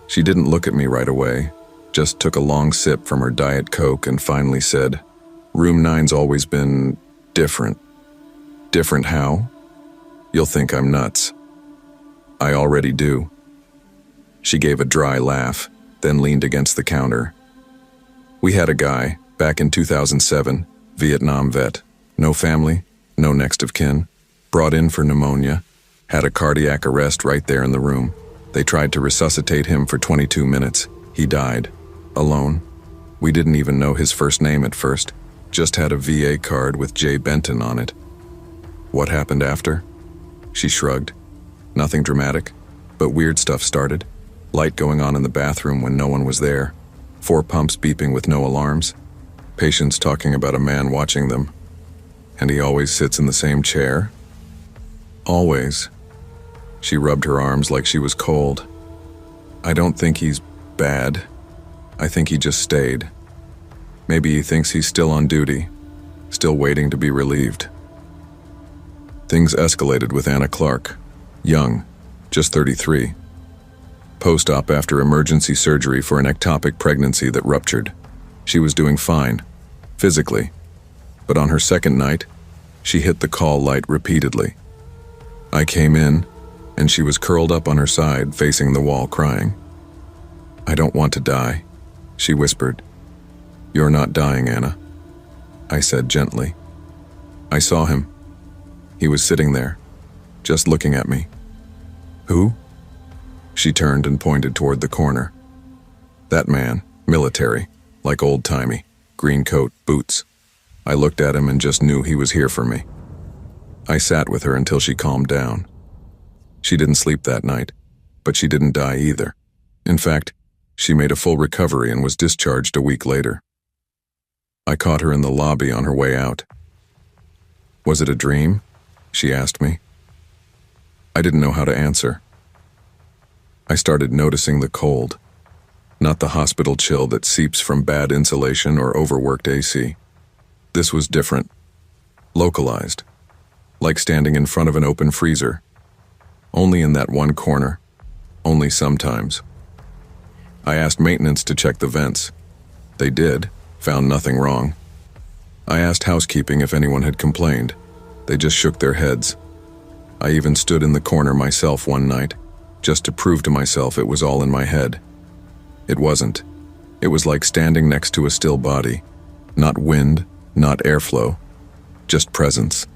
She didn't look at me right away, just took a long sip from her Diet Coke and finally said, Room 9's always been different. Different how? You'll think I'm nuts. I already do. She gave a dry laugh, then leaned against the counter. We had a guy, back in 2007, Vietnam vet. No family, no next of kin. Brought in for pneumonia. Had a cardiac arrest right there in the room. They tried to resuscitate him for 22 minutes. He died. Alone. We didn't even know his first name at first. Just had a VA card with Jay Benton on it. What happened after? She shrugged. Nothing dramatic, but weird stuff started. Light going on in the bathroom when no one was there. 4 pumps beeping with no alarms. Patients talking about a man watching them. And he always sits in the same chair? Always. She rubbed her arms like she was cold. I don't think he's bad. I think he just stayed. Maybe he thinks he's still on duty, still waiting to be relieved. Things escalated with Anna Clark. Young, just 33. Post-op after emergency surgery for an ectopic pregnancy that ruptured. She was doing fine, physically. But on her second night, she hit the call light repeatedly. I came in, and she was curled up on her side, facing the wall, crying. I don't want to die, she whispered. You're not dying, Anna, I said gently. I saw him. He was sitting there, just looking at me. Who? She turned and pointed toward the corner. That man, military, like old-timey, green coat, boots. I looked at him and just knew he was here for me. I sat with her until she calmed down. She didn't sleep that night, but she didn't die either. In fact, she made a full recovery and was discharged a week later. I caught her in the lobby on her way out. Was it a dream? She asked me. I didn't know how to answer. I started noticing the cold, not the hospital chill that seeps from bad insulation or overworked AC. This was different, localized, like standing in front of an open freezer. Only in that one corner, only sometimes. I asked maintenance to check the vents. They did, found nothing wrong. I asked housekeeping if anyone had complained. They just shook their heads. I even stood in the corner myself one night, just to prove to myself it was all in my head. It wasn't. It was like standing next to a still body. Not wind, not airflow, just presence.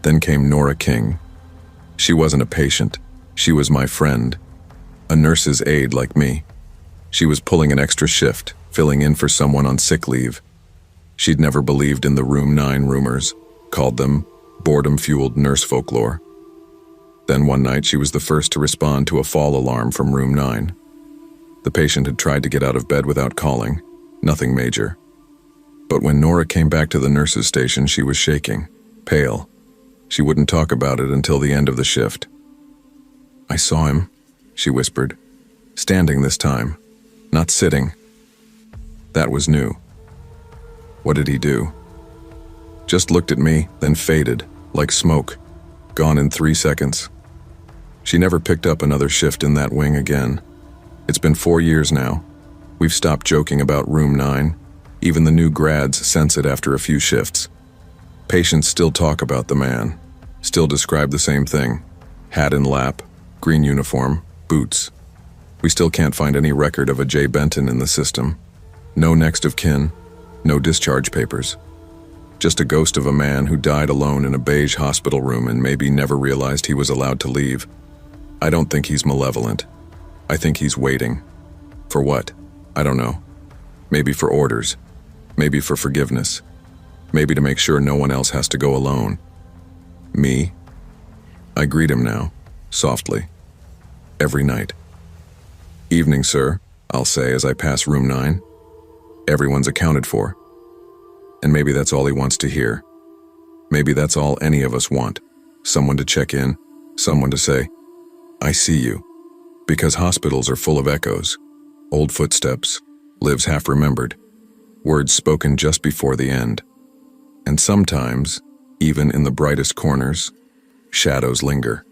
Then came Nora King. She wasn't a patient. She was my friend. A nurse's aide like me. She was pulling an extra shift, filling in for someone on sick leave. She'd never believed in the Room 9 rumors, called them boredom-fueled nurse folklore. Then one night she was the first to respond to a fall alarm from Room 9. The patient had tried to get out of bed without calling, nothing major. But when Nora came back to the nurse's station, she was shaking, pale. She wouldn't talk about it until the end of the shift. "I saw him," she whispered. "Standing this time, not sitting." That was new. What did he do? Just looked at me, then faded, like smoke, gone in 3 seconds. She never picked up another shift in that wing again. It's been 4 years now. We've stopped joking about Room 9. Even the new grads sense it after a few shifts. Patients still talk about the man, still describe the same thing. Hat and lap, green uniform, boots. We still can't find any record of a Jay Benton in the system. No next of kin, no discharge papers. Just a ghost of a man who died alone in a beige hospital room and maybe never realized he was allowed to leave. I don't think he's malevolent. I think he's waiting. For what? I don't know. Maybe for orders. Maybe for forgiveness. Maybe to make sure no one else has to go alone. Me? I greet him now, softly. Every night. "Evening, sir," I'll say as I pass Room 9. Everyone's accounted for. And maybe that's all he wants to hear. Maybe that's all any of us want. Someone to check in, someone to say, "I see you." Because hospitals are full of echoes, old footsteps, lives half remembered, words spoken just before the end. And sometimes, even in the brightest corners, shadows linger.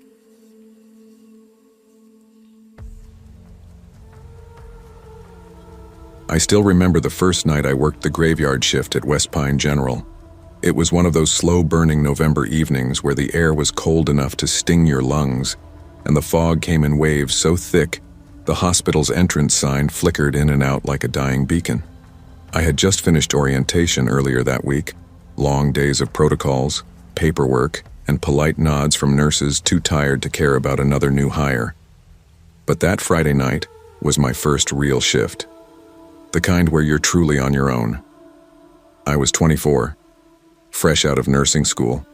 I still remember the first night I worked the graveyard shift at West Pine General. It was one of those slow-burning November evenings where the air was cold enough to sting your lungs, and the fog came in waves so thick the hospital's entrance sign flickered in and out like a dying beacon. I had just finished orientation earlier that week, long days of protocols, paperwork, and polite nods from nurses too tired to care about another new hire. But that Friday night was my first real shift. The kind where you're truly on your own. I was 24, fresh out of nursing school,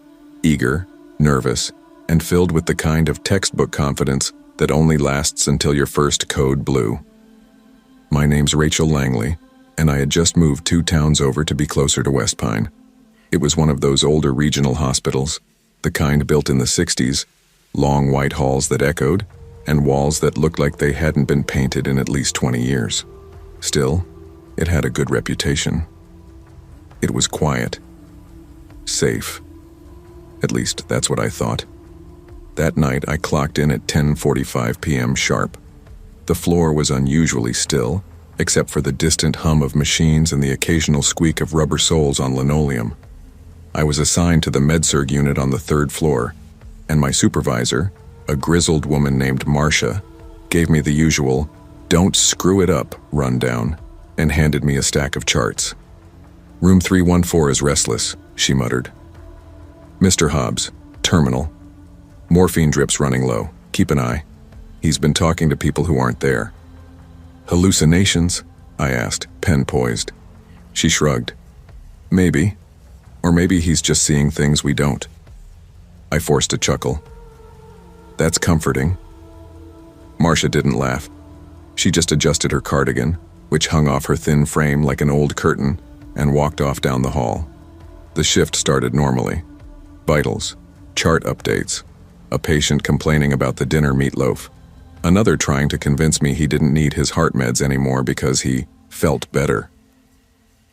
eager, nervous, and filled with the kind of textbook confidence that only lasts until your first code blue. My name's Rachel Langley, and I had just moved 2 towns over to be closer to West Pine. It was one of those older regional hospitals, the kind built in the 60s, long white halls that echoed, and walls that looked like they hadn't been painted in at least 20 years. Still, it had a good reputation. It was quiet. Safe. At least, that's what I thought. That night, I clocked in at 10:45 p.m. sharp. The floor was unusually still, except for the distant hum of machines and the occasional squeak of rubber soles on linoleum. I was assigned to the med-surg unit on the 3rd floor, and my supervisor, a grizzled woman named Marcia, gave me the usual, "Don't screw it up" rundown, and handed me a stack of charts. "Room 314 is restless," she muttered. "Mr. Hobbs, terminal. Morphine drips running low. Keep an eye. He's been talking to people who aren't there." "Hallucinations?" I asked, pen poised. She shrugged. "Maybe. Or maybe he's just seeing things we don't." I forced a chuckle. "That's comforting." Marcia didn't laugh. She just adjusted her cardigan, which hung off her thin frame like an old curtain, and walked off down the hall. The shift started normally. Vitals, chart updates, a patient complaining about the dinner meatloaf, another trying to convince me he didn't need his heart meds anymore because he felt better.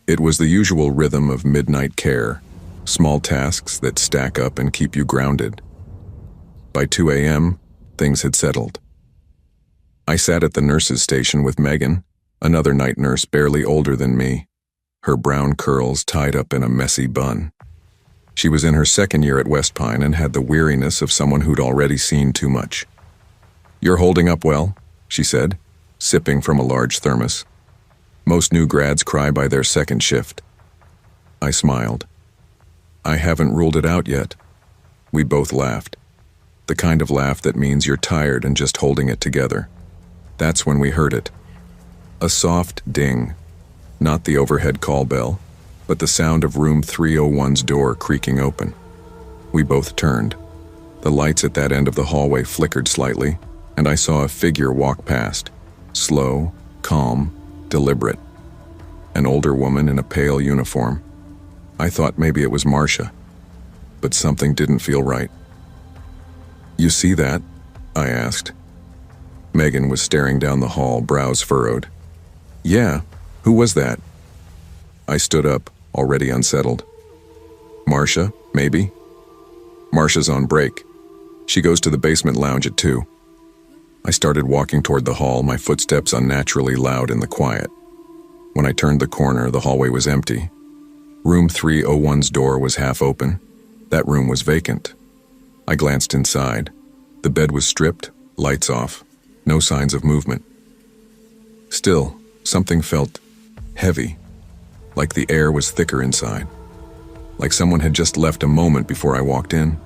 It was the usual rhythm of midnight care, small tasks that stack up and keep you grounded. By 2 a.m., things had settled. I sat at the nurse's station with Megan, another night nurse barely older than me, her brown curls tied up in a messy bun. She was in her 2nd year at West Pine and had the weariness of someone who'd already seen too much. "You're holding up well," she said, sipping from a large thermos. "Most new grads cry by their 2nd shift." I smiled. "I haven't ruled it out yet." We both laughed. The kind of laugh that means you're tired and just holding it together. That's when we heard it. A soft ding. Not the overhead call bell, but the sound of room 301's door creaking open. We both turned. The lights at that end of the hallway flickered slightly, and I saw a figure walk past, slow, calm, deliberate. An older woman in a pale uniform. I thought maybe it was Marcia, but something didn't feel right. "You see that?" I asked. Megan was staring down the hall, brows furrowed. "Yeah, who was that?" I stood up, already unsettled. "Marcia, maybe?" "Marcia's on break. She goes to the basement lounge at 2. I started walking toward the hall, my footsteps unnaturally loud in the quiet. When I turned the corner, the hallway was empty. Room 301's door was half open. That room was vacant. I glanced inside. The bed was stripped, lights off, no signs of movement. Still, something felt heavy, like the air was thicker inside, like someone had just left a moment before I walked in.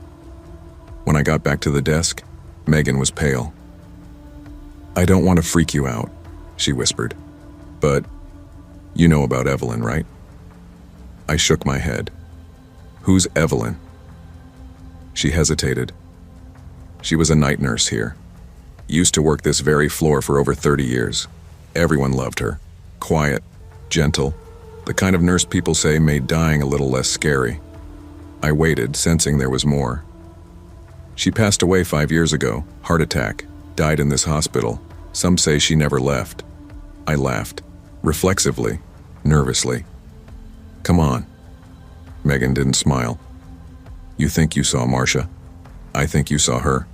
When I got back to the desk, Megan was pale. "I don't want to freak you out," she whispered, "but you know about Evelyn, right?" I shook my head. "Who's Evelyn?" She hesitated. She was a night nurse here. Used to work this very floor for over 30 years. Everyone loved her. Quiet, gentle, the kind of nurse people say made dying a little less scary. I waited, sensing there was more. "She passed away 5 years ago, heart attack, died in this hospital. Some say she never left." I laughed, reflexively, nervously. "Come on." Megan didn't smile. "You think you saw Marcia? I think you saw her."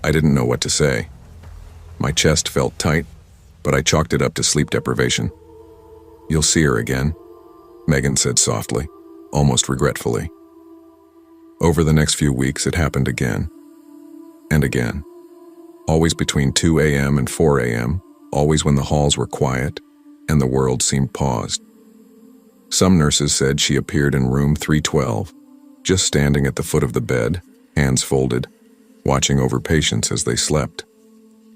I didn't know what to say. My chest felt tight, but I chalked it up to sleep deprivation. "You'll see her again," Megan said softly, almost regretfully. Over the next few weeks, it happened again. And again. Always between 2 a.m. and 4 a.m., always when the halls were quiet and the world seemed paused. Some nurses said she appeared in room 312, just standing at the foot of the bed, hands folded, watching over patients as they slept.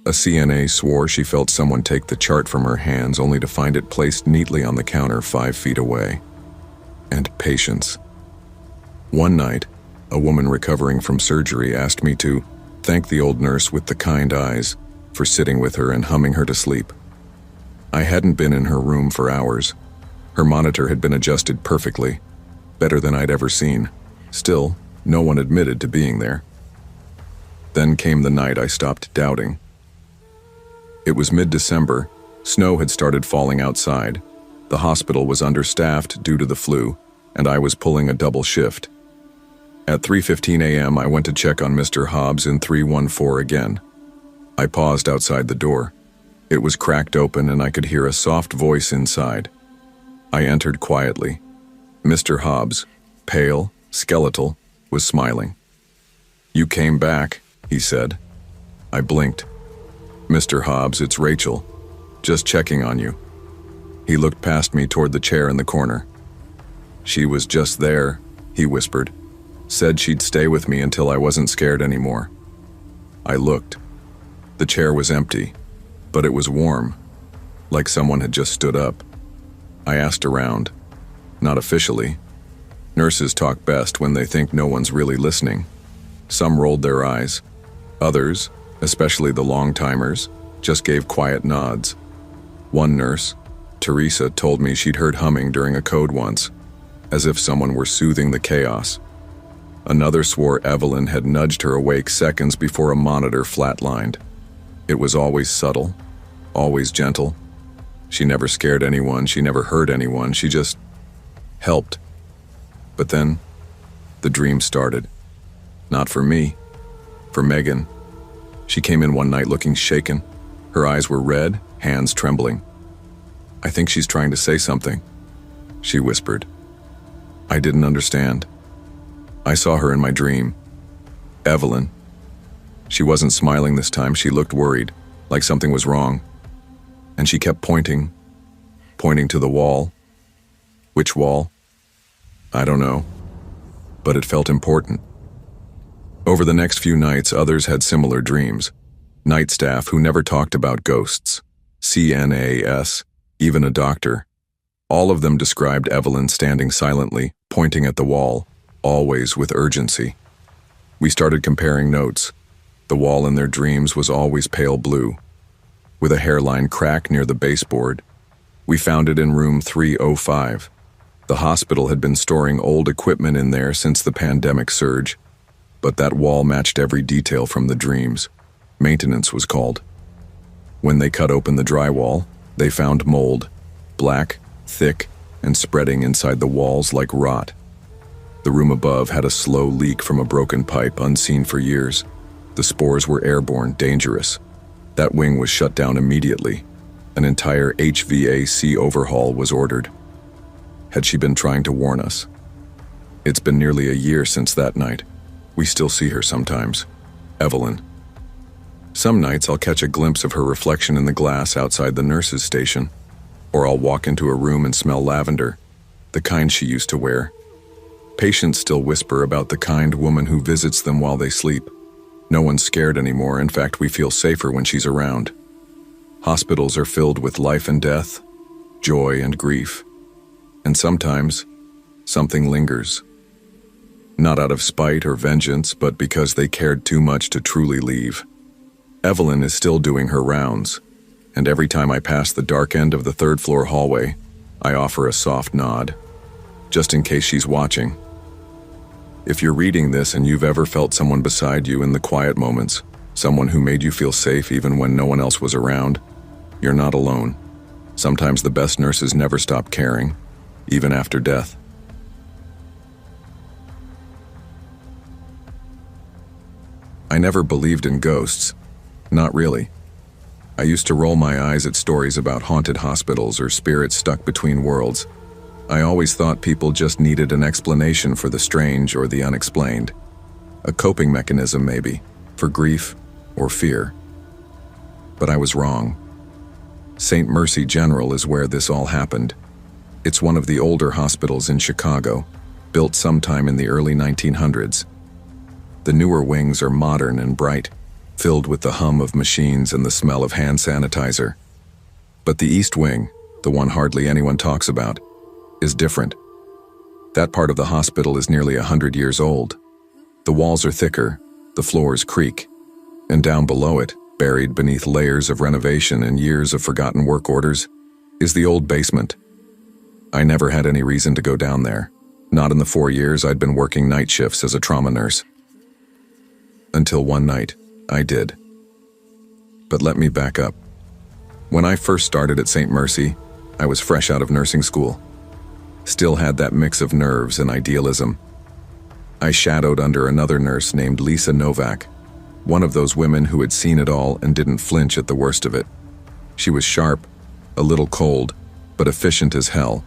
A CNA swore she felt someone take the chart from her hands only to find it placed neatly on the counter 5 feet away. And patience. One night, a woman recovering from surgery asked me to thank the old nurse with the kind eyes for sitting with her and humming her to sleep. I hadn't been in her room for hours. Her monitor had been adjusted perfectly, better than I'd ever seen. Still, no one admitted to being there. Then came the night I stopped doubting. It was mid-December. Snow had started falling outside. The hospital was understaffed due to the flu, and I was pulling a double shift. At 3:15 a.m., I went to check on Mr. Hobbs in 314 again. I paused outside the door. It was cracked open and I could hear a soft voice inside. I entered quietly. Mr. Hobbs, pale, skeletal, was smiling. "You came back," he said. I blinked. "Mr. Hobbs, it's Rachel. Just checking on you." He looked past me toward the chair in the corner. "She was just there," he whispered. "Said she'd stay with me until I wasn't scared anymore." I looked. The chair was empty, but it was warm, like someone had just stood up. I asked around. Not officially. Nurses talk best when they think no one's really listening. Some rolled their eyes. Others, especially the long-timers, just gave quiet nods. One nurse, Teresa, told me she'd heard humming during a code once, as if someone were soothing the chaos. Another swore Evelyn had nudged her awake seconds before a monitor flatlined. It was always subtle, always gentle. She never scared anyone, she never hurt anyone, she just helped. But then, the dream started. Not for me, for Megan. She came in one night looking shaken. Her eyes were red, hands trembling. "I think she's trying to say something," she whispered. I didn't understand. I saw her in my dream. Evelyn. She wasn't smiling this time, she looked worried, like something was wrong. And she kept pointing to the wall. Which wall? I don't know. But it felt important. Over the next few nights, others had similar dreams. Night staff who never talked about ghosts. CNAS, even a doctor. All of them described Evelyn standing silently, pointing at the wall, always with urgency. We started comparing notes. The wall in their dreams was always pale blue, with a hairline crack near the baseboard. We found it in room 305. The hospital had been storing old equipment in there since the pandemic surge, but that wall matched every detail from the dreams. Maintenance was called. When they cut open the drywall, they found mold, black, thick, and spreading inside the walls like rot. The room above had a slow leak from a broken pipe unseen for years. The spores were airborne, dangerous. That wing was shut down immediately. An entire HVAC overhaul was ordered. Had she been trying to warn us? It's been nearly a year since that night. We still see her sometimes. Evelyn. Some nights I'll catch a glimpse of her reflection in the glass outside the nurse's station, or I'll walk into a room and smell lavender, the kind she used to wear. Patients still whisper about the kind woman who visits them while they sleep. No one's scared anymore. In fact, we feel safer when she's around. Hospitals are filled with life and death, joy and grief. And sometimes, something lingers. Not out of spite or vengeance, but because they cared too much to truly leave. Evelyn is still doing her rounds, and every time I pass the dark end of the third-floor hallway, I offer a soft nod, just in case she's watching. If you're reading this and you've ever felt someone beside you in the quiet moments, someone who made you feel safe even when no one else was around, you're not alone. Sometimes the best nurses never stop caring, even after death. I never believed in ghosts. Not really. I used to roll my eyes at stories about haunted hospitals or spirits stuck between worlds. I always thought people just needed an explanation for the strange or the unexplained. A coping mechanism, maybe, for grief or fear. But I was wrong. St. Mercy General is where this all happened. It's one of the older hospitals in Chicago, built sometime in the early 1900s. The newer wings are modern and bright, filled with the hum of machines and the smell of hand sanitizer. But the East Wing, the one hardly anyone talks about, is different. That part of the hospital is nearly 100 years old. The walls are thicker, the floors creak, and down below it, buried beneath layers of renovation and years of forgotten work orders, is the old basement. I never had any reason to go down there, not in the 4 years I'd been working night shifts as a trauma nurse. Until one night, I did. But let me back up. When I first started at St. Mercy, I was fresh out of nursing school. Still had that mix of nerves and idealism. I shadowed under another nurse named Lisa Novak, one of those women who had seen it all and didn't flinch at the worst of it. She was sharp, a little cold, but efficient as hell.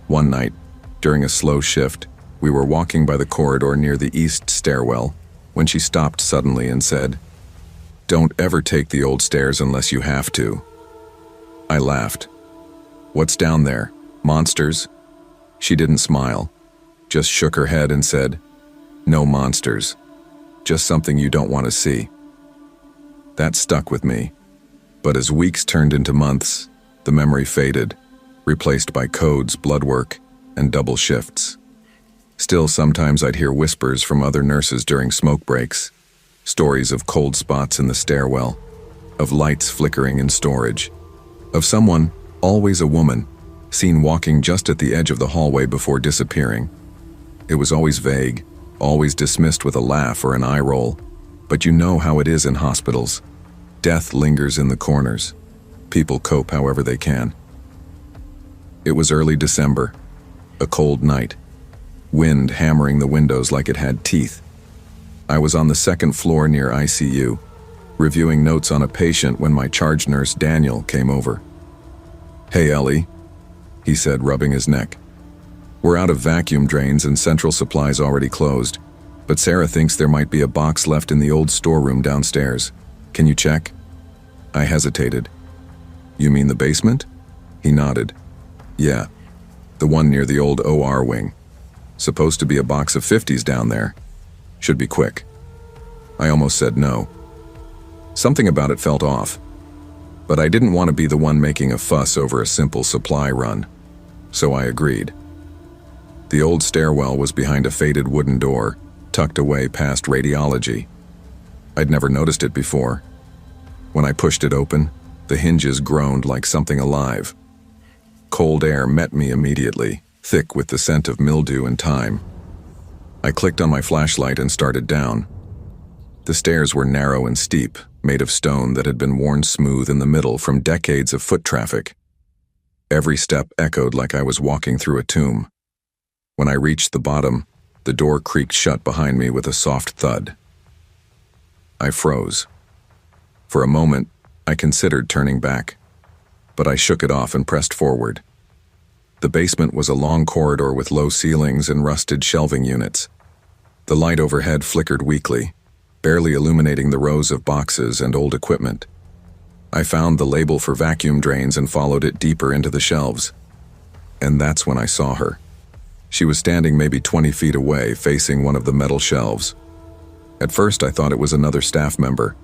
One night, during a slow shift, we were walking by the corridor near the east stairwell when she stopped suddenly and said, "Don't ever take the old stairs unless you have to." I laughed. "What's down there? Monsters?" She didn't smile, just shook her head and said, "No monsters, just something you don't want to see." That stuck with me, but as weeks turned into months, the memory faded, replaced by codes, blood work, and double shifts. Still, sometimes I'd hear whispers from other nurses during smoke breaks, stories of cold spots in the stairwell, of lights flickering in storage, of someone, always a woman, seen walking just at the edge of the hallway before disappearing. It was always vague, always dismissed with a laugh or an eye roll, but you know how it is in hospitals. Death lingers in the corners. People cope however they can. It was early December, a cold night, wind hammering the windows like it had teeth. I was on the second floor near ICU, reviewing notes on a patient when my charge nurse Daniel came over. "Hey Ellie," he said, rubbing his neck. "We're out of vacuum drains and central supplies already closed, but Sarah thinks there might be a box left in the old storeroom downstairs. Can you check?" I hesitated. "You mean the basement?" He nodded. "Yeah, the one near the old OR wing. Supposed to be a box of 50s down there. Should be quick." I almost said no. Something about it felt off, but I didn't want to be the one making a fuss over a simple supply run. so I agreed. The old stairwell was behind a faded wooden door, tucked away past radiology. I'd never noticed it before. When I pushed it open, the hinges groaned like something alive. Cold air met me immediately, thick with the scent of mildew and thyme. I clicked on my flashlight and started down. The stairs were narrow and steep, made of stone that had been worn smooth in the middle from decades of foot traffic. Every step echoed like I was walking through a tomb. When I reached the bottom, the door creaked shut behind me with a soft thud. I froze. For a moment, I considered turning back, but I shook it off and pressed forward. The basement was a long corridor with low ceilings and rusted shelving units. The light overhead flickered weakly, barely illuminating the rows of boxes and old equipment. I found the label for vacuum drains and followed it deeper into the shelves. And that's when I saw her. She was standing maybe 20 feet away, facing one of the metal shelves. At first, I thought it was another staff member.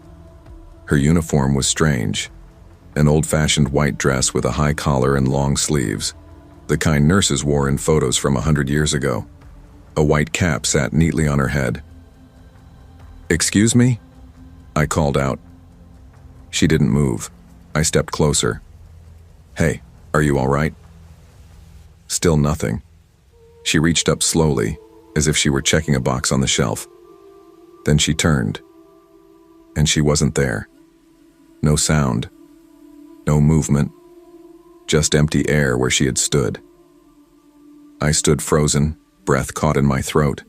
Her uniform was strange. An old-fashioned white dress with a high collar and long sleeves, the kind nurses wore in photos from 100 years ago. A white cap sat neatly on her head. "Excuse me?" I called out. She didn't move. I stepped closer. "Hey, are you all right?" Still nothing. She reached up slowly, as if she were checking a box on the shelf. Then she turned. And she wasn't there. No sound. No movement. Just empty air where she had stood. I stood frozen, breath caught in my throat.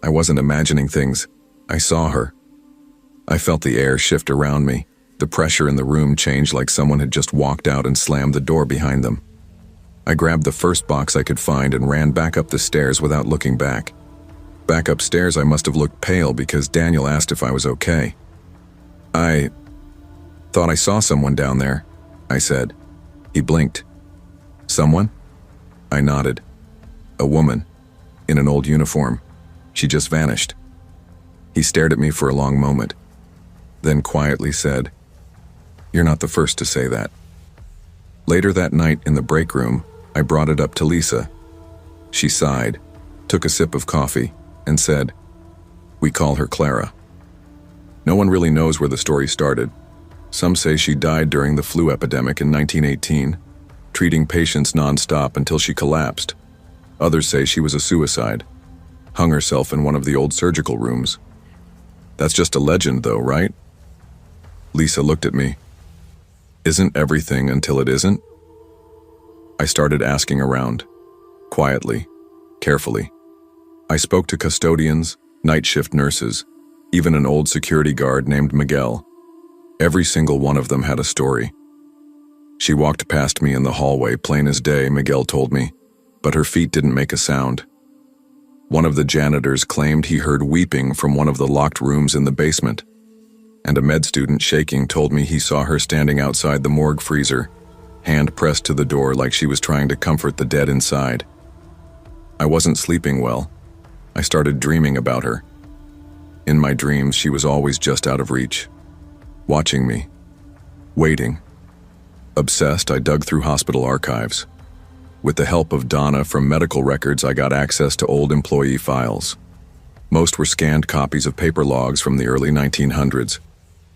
I wasn't imagining things. I saw her. I felt the air shift around me. The pressure in the room changed like someone had just walked out and slammed the door behind them. I grabbed the first box I could find and ran back up the stairs without looking back. Back upstairs, I must have looked pale because Daniel asked if I was okay. "I thought I saw someone down there," I said. He blinked. "Someone?" I nodded. "A woman, in an old uniform. She just vanished." He stared at me for a long moment, then quietly said, "You're not the first to say that." Later that night in the break room, I brought it up to Lisa. She sighed, took a sip of coffee, and said, "We call her Clara." No one really knows where the story started. Some say she died during the flu epidemic in 1918, treating patients non-stop until she collapsed. Others say she was a suicide, hung herself in one of the old surgical rooms. That's just a legend though, right? Lisa looked at me. Isn't everything until it isn't? I started asking around, quietly, carefully. I spoke to custodians, night shift nurses, even an old security guard named Miguel. Every single one of them had a story. She walked past me in the hallway, plain as day, Miguel told me, but her feet didn't make a sound. One of the janitors claimed he heard weeping from one of the locked rooms in the basement, and a med student shaking told me he saw her standing outside the morgue freezer, hand pressed to the door like she was trying to comfort the dead inside. I wasn't sleeping well. I started dreaming about her. In my dreams, she was always just out of reach, watching me, waiting. Obsessed, I dug through hospital archives. With the help of Donna from medical records, I got access to old employee files. Most were scanned copies of paper logs from the early 1900s,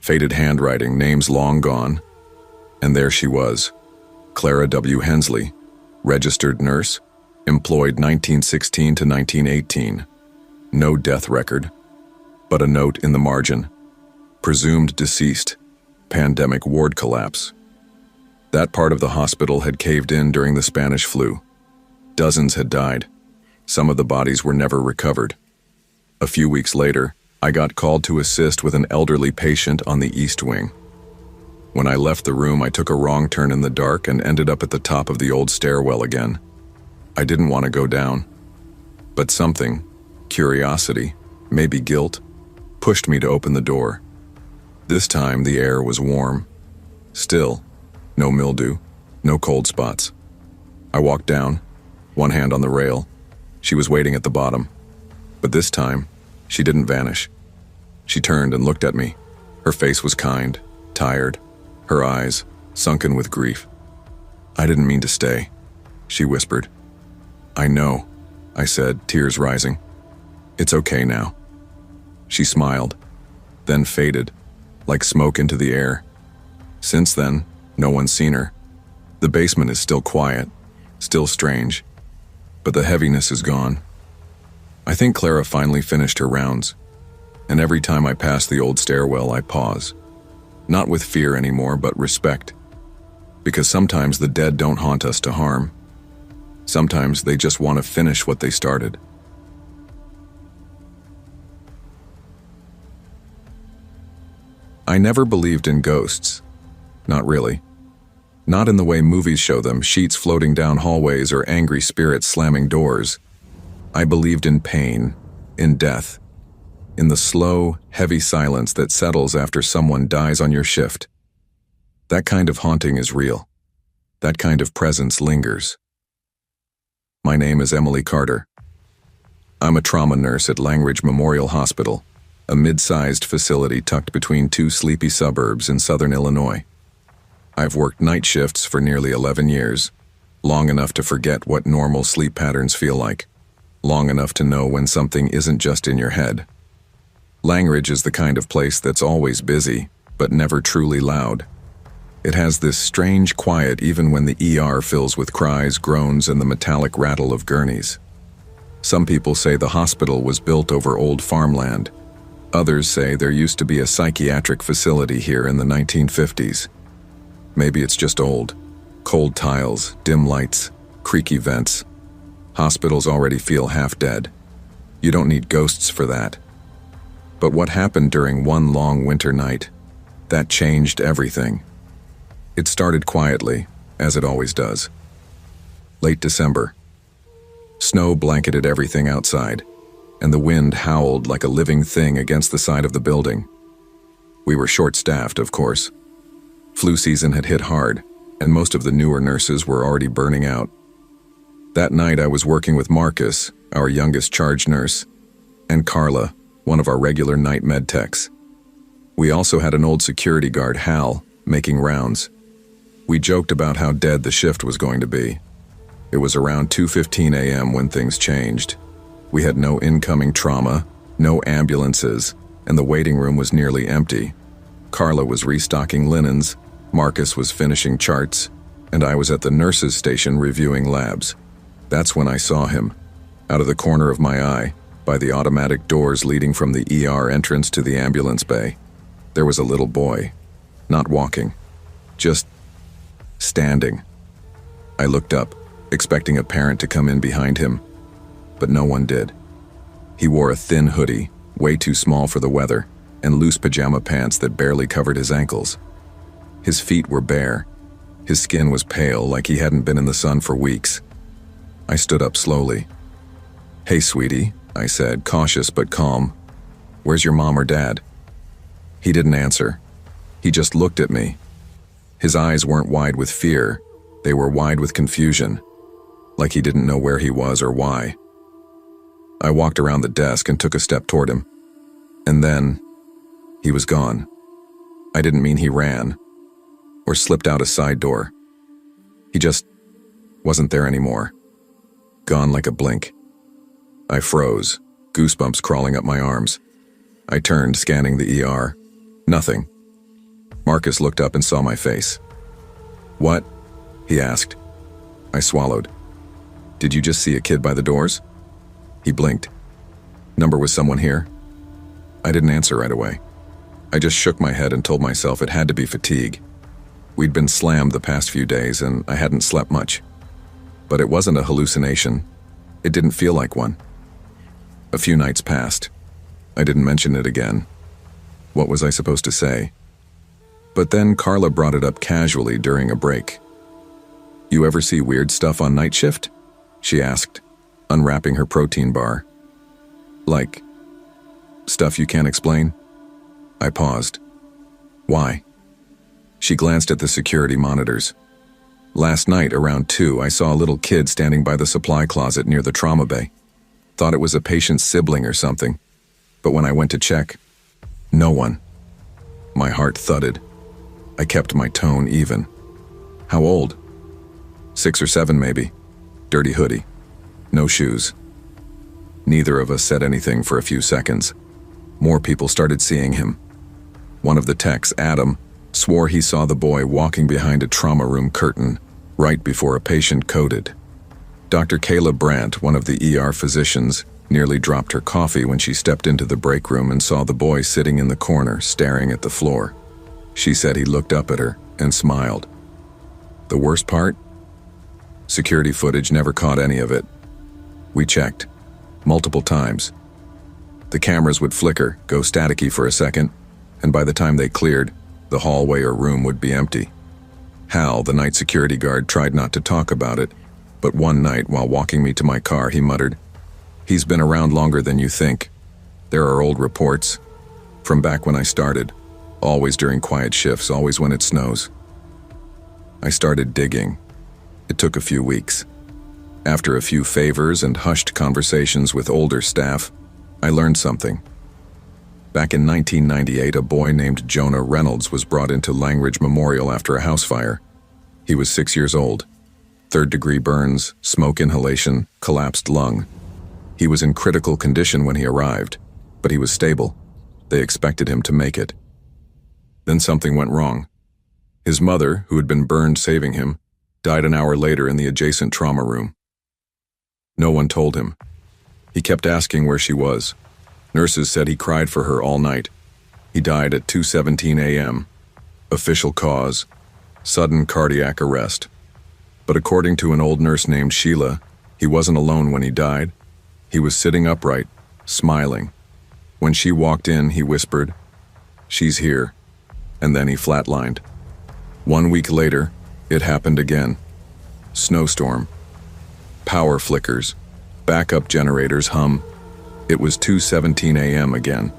faded handwriting, names long gone. And there she was, Clara W. Hensley, registered nurse, employed 1916 to 1918. No death record, but a note in the margin. Presumed deceased, pandemic ward collapse. That part of the hospital had caved in during the Spanish flu. Dozens had died. Some of the bodies were never recovered. A few weeks later, I got called to assist with an elderly patient on the East Wing. When I left the room, I took a wrong turn in the dark and ended up at the top of the old stairwell again. I didn't want to go down. But something, curiosity, maybe guilt, pushed me to open the door. This time the air was warm. Still, no mildew, no cold spots. I walked down, one hand on the rail. She was waiting at the bottom. But this time, she didn't vanish. She turned and looked at me. Her face was kind, tired, her eyes sunken with grief. I didn't mean to stay. she whispered. I know, I said, tears rising. It's okay now. She smiled, then faded, like smoke into the air. Since then, no one's seen her. The basement is still quiet, still strange, but the heaviness is gone. I think Clara finally finished her rounds, and every time I pass the old stairwell, I pause. Not with fear anymore, but respect. Because sometimes the dead don't haunt us to harm. Sometimes they just want to finish what they started. I never believed in ghosts. Not really. Not in the way movies show them, sheets floating down hallways or angry spirits slamming doors. I believed in pain, in death, in the slow, heavy silence that settles after someone dies on your shift. That kind of haunting is real. That kind of presence lingers. My name is Emily Carter. I'm a trauma nurse at Langridge Memorial Hospital, a mid-sized facility tucked between two sleepy suburbs in southern Illinois. I've worked night shifts for nearly 11 years, long enough to forget what normal sleep patterns feel like, long enough to know when something isn't just in your head. Langridge is the kind of place that's always busy, but never truly loud. It has this strange quiet even when the ER fills with cries, groans, and the metallic rattle of gurneys. Some people say the hospital was built over old farmland. Others say there used to be a psychiatric facility here in the 1950s. Maybe it's just old. Cold tiles, dim lights, creaky vents. Hospitals already feel half dead. You don't need ghosts for that. But what happened during one long winter night? That changed everything. It started quietly, as it always does. Late December. Snow blanketed everything outside, and the wind howled like a living thing against the side of the building. We were short-staffed, of course. Flu season had hit hard, and most of the newer nurses were already burning out. That night I was working with Marcus, our youngest charge nurse, and Carla, one of our regular night med techs. We also had an old security guard, Hal, making rounds. We joked about how dead the shift was going to be. It was around 2:15 a.m. when things changed. We had no incoming trauma, no ambulances, and the waiting room was nearly empty. Carla was restocking linens, Marcus was finishing charts, and I was at the nurses' station reviewing labs. That's when I saw him, out of the corner of my eye, by the automatic doors leading from the ER entrance to the ambulance bay. There was a little boy, not walking, just standing. I looked up, expecting a parent to come in behind him, but no one did. He wore a thin hoodie, way too small for the weather, and loose pajama pants that barely covered his ankles. His feet were bare. His skin was pale, like he hadn't been in the sun for weeks. I stood up slowly. "Hey, sweetie," I said, cautious but calm. "Where's your mom or dad?" He didn't answer. He just looked at me. His eyes weren't wide with fear. They were wide with confusion, like he didn't know where he was or why. I walked around the desk and took a step toward him. And then, he was gone. I didn't mean he ran, or slipped out a side door. He just wasn't there anymore. Gone like a blink. I froze, goosebumps crawling up my arms. I turned, scanning the ER. Nothing. Marcus looked up and saw my face. "What?" he asked. I swallowed. "Did you just see a kid by the doors?" He blinked. "Number was someone here?" I didn't answer right away. I just shook my head and told myself it had to be fatigue. We'd been slammed the past few days and I hadn't slept much. But it wasn't a hallucination. It didn't feel like one. A few nights passed. I didn't mention it again. What was I supposed to say? But then Carla brought it up casually during a break. "You ever see weird stuff on night shift?" she asked, unwrapping her protein bar. "Like, stuff you can't explain?" I paused. "Why?" She glanced at the security monitors. "Last night, around 2, I saw a little kid standing by the supply closet near the trauma bay. Thought it was a patient's sibling or something. But when I went to check, no one." My heart thudded. I kept my tone even. "How old?" 6 or 7, maybe. dirty hoodie, no shoes. Neither of us said anything for a few seconds. More people started seeing him. One of the techs, Adam, swore he saw the boy walking behind a trauma room curtain right before a patient coded. Dr. Kayla Brandt, one of the ER physicians, nearly dropped her coffee when she stepped into the break room and saw the boy sitting in the corner staring at the floor. She said he looked up at her and smiled. The worst part? Security footage never caught any of it. We checked, multiple times. The cameras would flicker, go staticky for a second, and by the time they cleared, the hallway or room would be empty. Hal, the night security guard, tried not to talk about it, but one night while walking me to my car, he muttered, "He's been around longer than you think. There are old reports, from back when I started, always during quiet shifts, always when it snows." I started digging. It took a few weeks. After a few favors and hushed conversations with older staff, I learned something. Back in 1998, a boy named Jonah Reynolds was brought into Langridge Memorial after a house fire. He was 6 years old. Third-degree burns, smoke inhalation, collapsed lung. He was in critical condition when he arrived, but he was stable. They expected him to make it. Then something went wrong. His mother, who had been burned saving him, died an hour later in the adjacent trauma room. No one told him. He kept asking where she was. Nurses said he cried for her all night. He died at 2:17 a.m. Official cause: sudden cardiac arrest. But according to an old nurse named Sheila, he wasn't alone when he died. He was sitting upright, smiling. When she walked in, he whispered, "She's here," and then he flatlined. 1 week later, it happened again. Snowstorm. Power flickers. Backup generators hum. It was 2:17 a.m. again.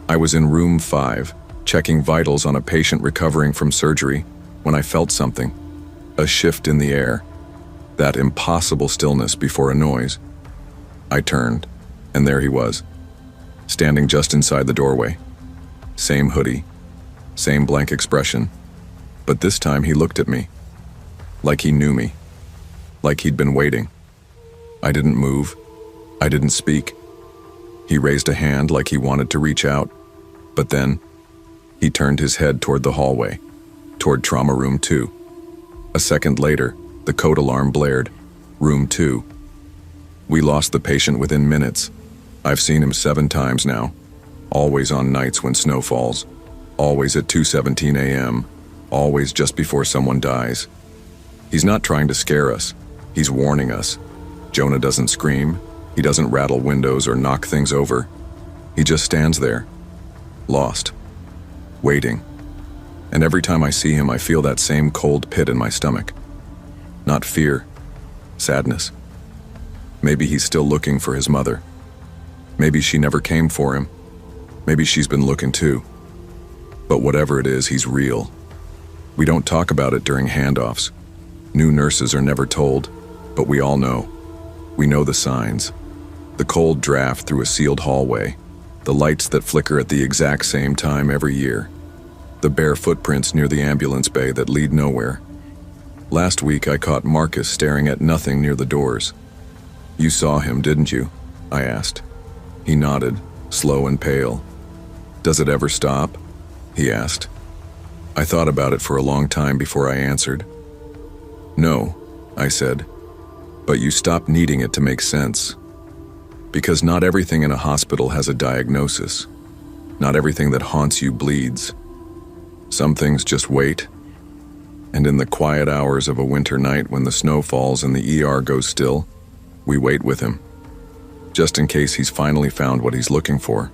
I was in room 5, checking vitals on a patient recovering from surgery, when I felt something. A shift in the air. That impossible stillness before a noise. I turned, and there he was, standing just inside the doorway. Same hoodie, same blank expression, but this time he looked at me. Like he knew me. Like he'd been waiting. I didn't move. I didn't speak. He raised a hand like he wanted to reach out, but then he turned his head toward the hallway, toward trauma room 2. A second later, the code alarm blared. Room 2. We lost the patient within minutes. I've seen him 7 times now, always on nights when snow falls, always at 2:17 a.m., always just before someone dies. He's not trying to scare us. He's warning us. Jonah doesn't scream. He doesn't rattle windows or knock things over. He just stands there, lost, waiting. And every time I see him, I feel that same cold pit in my stomach. Not fear, sadness. Maybe he's still looking for his mother. Maybe she never came for him. Maybe she's been looking too. But whatever it is, he's real. We don't talk about it during handoffs. New nurses are never told, but we all know. We know the signs. The cold draft through a sealed hallway. The lights that flicker at the exact same time every year. The bare footprints near the ambulance bay that lead nowhere. Last week I caught Marcus staring at nothing near the doors. "You saw him, didn't you?" I asked. He nodded, slow and pale. "Does it ever stop?" he asked. I thought about it for a long time before I answered. "No," I said, "but you stop needing it to make sense. Because not everything in a hospital has a diagnosis. Not everything that haunts you bleeds. Some things just wait. And in the quiet hours of a winter night when the snow falls and the ER goes still, we wait with him. Just in case he's finally found what he's looking for."